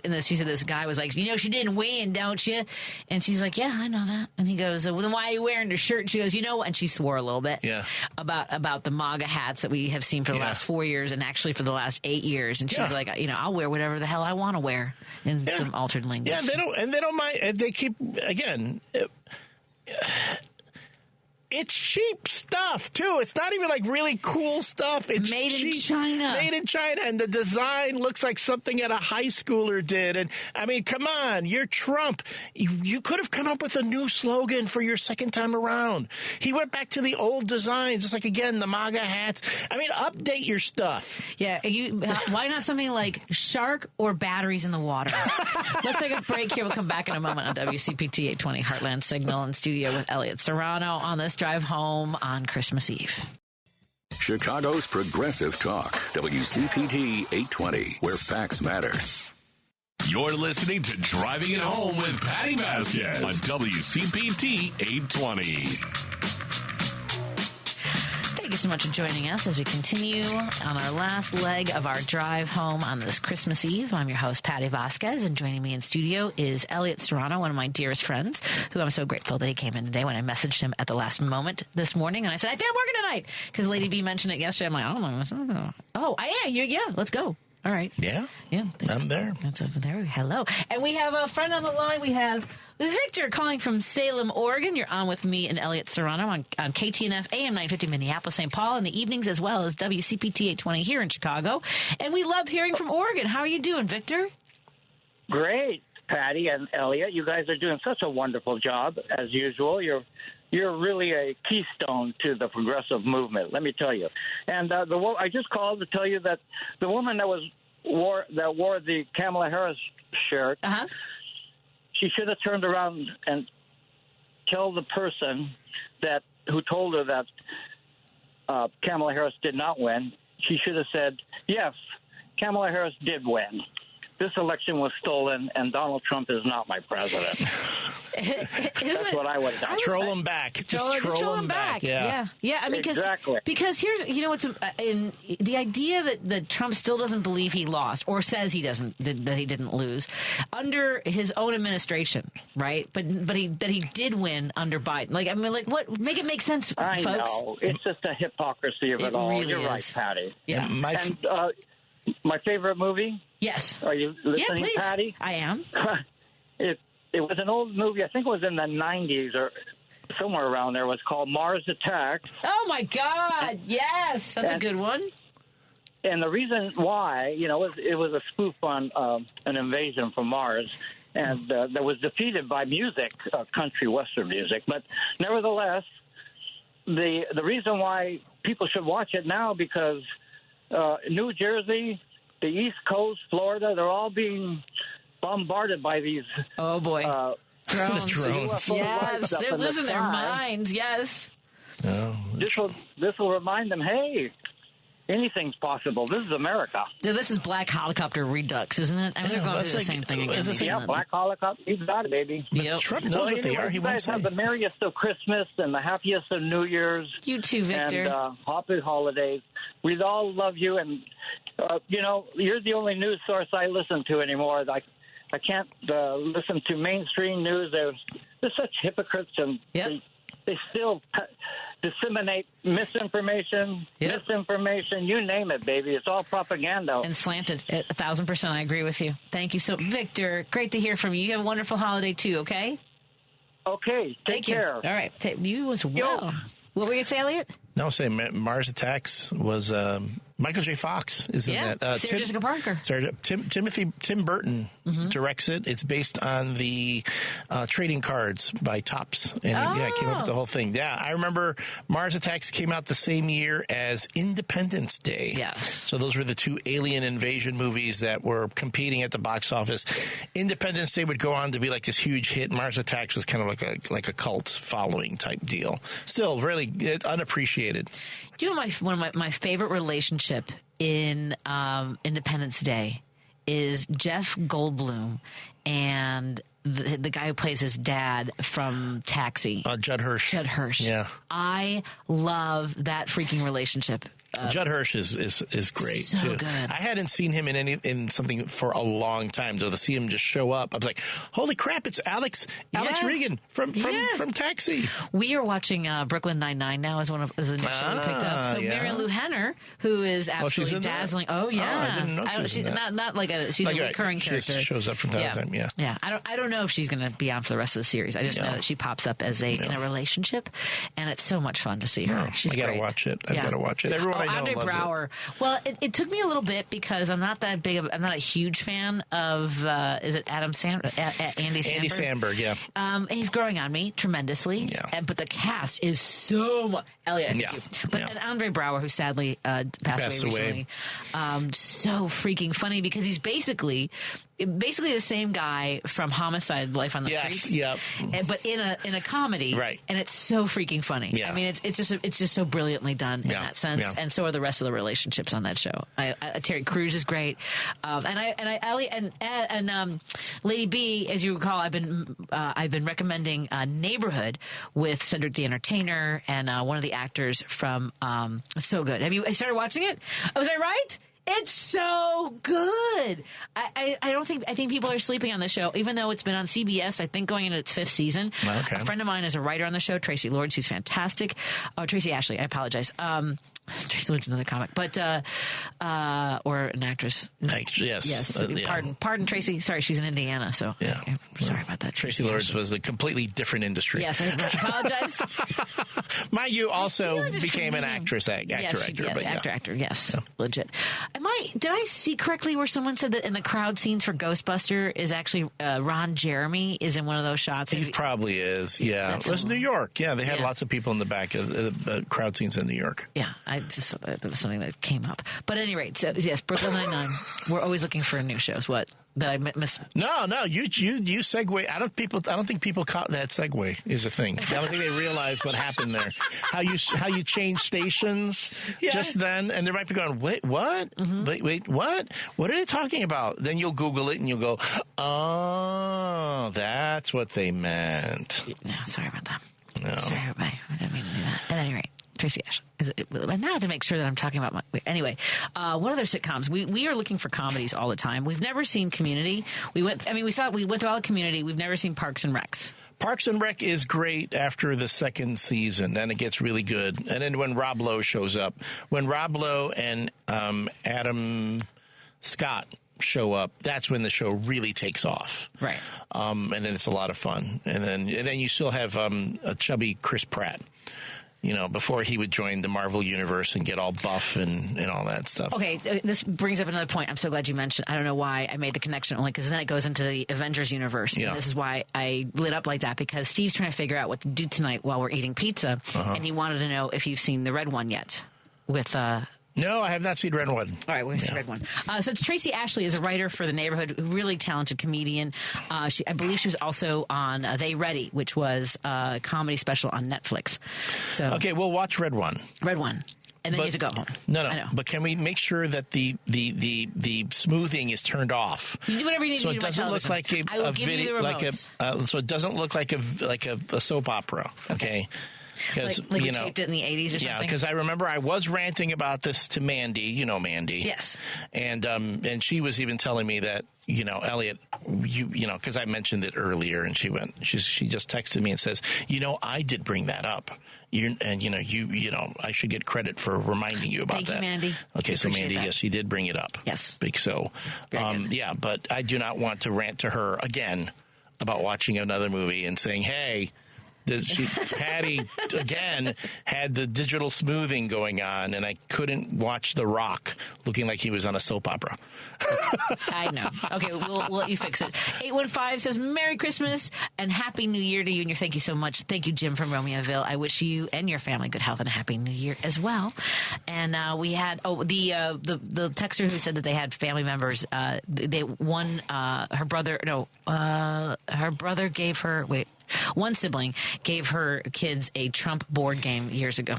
and she said this guy was like, she didn't win, don't you? And she's like, yeah, I know that. And he goes, well, then why are you wearing the shirt? And she goes, and she swore a little bit about the MAGA hats that we have seen for the last 4 years, and actually for the last 8 years. And she's like, I'll wear whatever the hell I want to wear in some altered language. Yeah, they don't mind. And they keep, again, it's cheap stuff, too. It's not even like really cool stuff. It's made cheap. in China. Made in China. And the design looks like something that a high schooler did. And come on, you're Trump. You could have come up with a new slogan for your second time around. He went back to the old designs. It's like, again, the MAGA hats. Update your stuff. Yeah. Why not something like shark or batteries in the water? Let's take a break here. We'll come back in a moment on WCPT 820 Heartland Signal in studio with Elliott Serano on this drive home on Christmas Eve. Chicago's Progressive Talk, WCPT 820, where facts matter. You're listening to Driving It Home with Patti Vasquez on WCPT 820. Thank you so much for joining us as we continue on our last leg of our drive home on this Christmas Eve. I'm your host, Patti Vasquez, and joining me in studio is Elliott Serano, one of my dearest friends, who I'm so grateful that he came in today when I messaged him at the last moment this morning. And I said, I think I'm working tonight, because Lady B mentioned it yesterday. I'm like, I don't know. Oh, yeah, let's go. All right. Yeah, I'm there. That's over there. Hello. And we have a friend on the line. We have Victor calling from Salem, Oregon. You're on with me and Elliott Serano on KTNF AM 950 Minneapolis, St. Paul in the evenings, as well as WCPT 820 here in Chicago. And we love hearing from Oregon. How are you doing, Victor? Great, Patty and Elliott. You guys are doing such a wonderful job, as usual. You're really a keystone to the progressive movement, let me tell you. And I just called to tell you that the woman that wore the Kamala Harris shirt, she should have turned around and tell the person who told her that Kamala Harris did not win. She should have said, yes, Kamala Harris did win. This election was stolen, and Donald Trump is not my president. That's what I would have done. Troll him back. Just troll him back. Yeah. I mean, because here's, what's in the idea that Trump still doesn't believe he lost, or says he didn't lose under his own administration, right? But he did win under Biden. What? Make it make sense, folks. I know. It's just a hypocrisy of it all. Really You're is. right, Patty. Yeah. My favorite movie? Yes. Are you listening, please. Patty? I am. It was an old movie. I think it was in the 90s or somewhere around there. It was called Mars Attacks. Oh, my God. Yes. That's a good one. And the reason why, it was a spoof on an invasion from Mars. And that was defeated by music, country western music. But nevertheless, the reason why people should watch it now, because New Jersey, the East Coast, Florida, they're all being bombarded by these drones. Yes, they're losing their minds. Yes. No. This will remind them, hey, anything's possible. This is America. This is Black Helicopter Redux, isn't it? I mean, they're going through the same thing again. Yeah, Black Helicopter. You got it, baby. Yep. Trump knows what they are. He you won't guys say. have the merriest of Christmas and the happiest of New Year's. You too, Victor. And happy holidays. We all love you. And, you're the only news source I listen to anymore. I can't listen to mainstream news. They're such hypocrites, and they still disseminate misinformation, you name it, baby. It's all propaganda. And slanted. 1,000%. I agree with you. Thank you. So, Victor, great to hear from you. You have a wonderful holiday, too, okay? Okay. Take care. All right. You as well. Yo. What were you going to say, Elliott? No, say Mars Attacks was Michael J. Fox is in that. Sarah Jessica Parker. Tim Burton directs it. It's based on the trading cards by Topps, and came up with the whole thing. Yeah, I remember Mars Attacks came out the same year as Independence Day. Yes. So those were the two alien invasion movies that were competing at the box office. Independence Day would go on to be like this huge hit. Mars Attacks was kind of like a cult following type deal. Still, really unappreciated. You know, one of my favorite relationship in Independence Day is Jeff Goldblum and the guy who plays his dad from Taxi. Judd Hirsch. Yeah. I love that freaking relationship. Judd Hirsch is great so too. Good. I hadn't seen him in something for a long time. So to see him just show up, I was like, "Holy crap! It's Alex Regan from Taxi." We are watching Brooklyn Nine-Nine now as a new show we picked up. So Mary Lou Henner, who is absolutely dazzling. That? Oh yeah, I didn't know she was in that. Not like she's a recurring character. She shows up from time to time. Yeah. Yeah. I don't know if she's going to be on for the rest of the series. I just know that she pops up as in a relationship, and it's so much fun to see her. She's I gotta great. watch it. I gotta watch it. Everyone I know Andre loves Brower. it. Well, it took me a little bit because I'm not that big of. I'm not a huge fan of. Is it Andy Samberg? Andy Samberg, yeah. And he's growing on me tremendously. Yeah. But the cast is so much. Elliott, thank you. But and Andre Brower, who sadly passed away recently, so freaking funny because he's basically basically the same guy from Homicide: Life on the Streets. Yep. But in a comedy, right? And it's so freaking funny. Yeah. I mean, it's just so brilliantly done in that sense, and so are the rest of the relationships on that show. Terry Crews is great, Ellie and Lady B, as you recall, I've been recommending Neighborhood with Cedric the Entertainer and one of the actors from. It's so good. Have you started watching it? Was I right? It's so good. I think people are sleeping on the show, even though it's been on CBS, I think, going into its 5th season. Okay. A friend of mine is a writer on the show, Tracy Lords, who's fantastic. Oh, Tracy Ashley, I apologize. Tracy Lords is another comic, but or an actress. Yes. Pardon, Tracy. Sorry, she's in Indiana, so okay. Sorry about that. Tracy Lords was a completely different industry. Yes, I apologize. Mind you, also became an actor. Yes, legit. Did I see correctly where someone said that in the crowd scenes for Ghostbuster is actually Ron Jeremy is in one of those shots? He probably is. Yeah, it was New York. Yeah, they had lots of people in the back of the crowd scenes in New York. Yeah, I just thought that was something that came up. But at any rate, so yes, Brooklyn Nine-Nine. We're always looking for new shows. What? That I miss? No, you segue. I don't think people caught that segue is a thing. I don't think they realized what happened there. How you change stations just then, and they might be going, wait, what? Mm-hmm. Wait, what? What are they talking about? Then you'll Google it and you'll go, oh, that's what they meant. No, sorry about that. No. Sorry, everybody. I didn't mean to do that. At any rate. Tracy Ashley. Now I have to make sure that I'm talking about anyway. What other sitcoms? We are looking for comedies all the time. We've never seen Community. We went through all the Community. We've never seen Parks and Recs. Parks and Rec is great after the 2nd season. Then it gets really good. And then when Rob Lowe shows up, when Rob Lowe and Adam Scott show up, that's when the show really takes off. Right. And then it's a lot of fun. And then you still have a chubby Chris Pratt. Before he would join the Marvel Universe and get all buff and all that stuff. Okay, this brings up another point. I'm so glad you mentioned. I don't know why I made the connection, only because then it goes into the Avengers universe. Yeah. And this is why I lit up like that, because Steve's trying to figure out what to do tonight while we're eating pizza, and he wanted to know if you've seen the red one yet with... No, I have not seen Red One. All right, we're going to see Red One. So it's Tracy Ashley is a writer for The Neighborhood, a really talented comedian. I believe she was also on They Ready, which was a comedy special on Netflix. So okay, we'll watch Red One. Red One. And then you have to go home. No. But can we make sure that the smoothing is turned off? You do whatever you need so to do. It doesn't look like a video, so it doesn't look like a soap opera. Okay. Like we taped it in the 80s or something? Yeah, because I remember I was ranting about this to Mandy. You know Mandy. Yes. And she was even telling me that, Elliott, because I mentioned it earlier, and she just texted me and says, I did bring that up. I should get credit for reminding you about that. Thank you, Mandy. Okay, so Mandy, yes, she did bring it up. Yes. Yeah, but I do not want to rant to her again about watching another movie and saying, hey, Patty, again, had the digital smoothing going on, and I couldn't watch The Rock looking like he was on a soap opera. I know. Okay, we'll let you fix it. 815 says, Merry Christmas and Happy New Year to you, and thank you so much. Thank you, Jim from Romeoville. I wish you and your family good health and a Happy New Year as well. And we had, the texter who said that they had family members, her brother gave her, one sibling gave her kids a Trump board game years ago.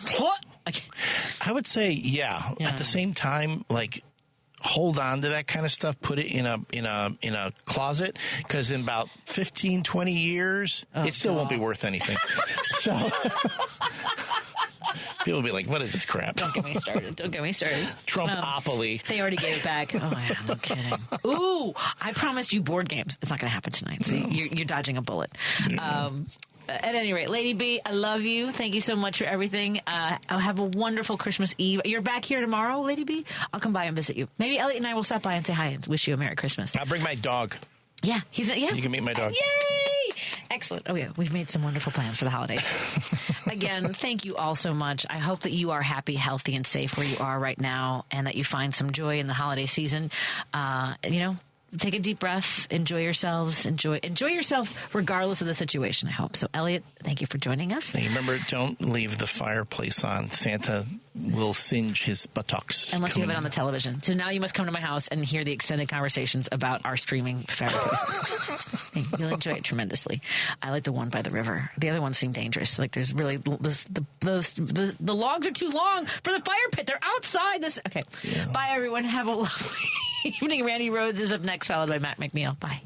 I would say, yeah. At the same time, hold on to that kind of stuff. Put it in a closet, because in about 15, 20 years, it still won't be worth anything. So people will be like, what is this crap? Don't get me started. Trumpopoly. They already gave it back. Oh, yeah, no kidding. Ooh, I promised you board games. It's not going to happen tonight. So you're dodging a bullet. At any rate, Lady B, I love you. Thank you so much for everything. I'll have a wonderful Christmas Eve. You're back here tomorrow, Lady B? I'll come by and visit you. Maybe Elliott and I will stop by and say hi and wish you a Merry Christmas. I'll bring my dog. Yeah, you can meet my dog. Yay! Excellent. Oh, yeah, we've made some wonderful plans for the holidays. Again, thank you all so much. I hope that you are happy, healthy, and safe where you are right now, and that you find some joy in the holiday season. take a deep breath, enjoy yourselves, enjoy yourself regardless of the situation, I hope. So, Elliott, thank you for joining us. And remember, don't leave the fireplace on. Santa will singe his buttocks. Unless you have it on the television. So now you must come to my house and hear the extended conversations about our streaming fireplaces. You'll enjoy it tremendously. I like the one by the river. The other ones seem dangerous. Like there's really the logs are too long for the fire pit. They're outside this. Okay. Yeah. Bye, everyone. Have a lovely evening. Randy Rhodes is up next, followed by Matt McNeil. Bye.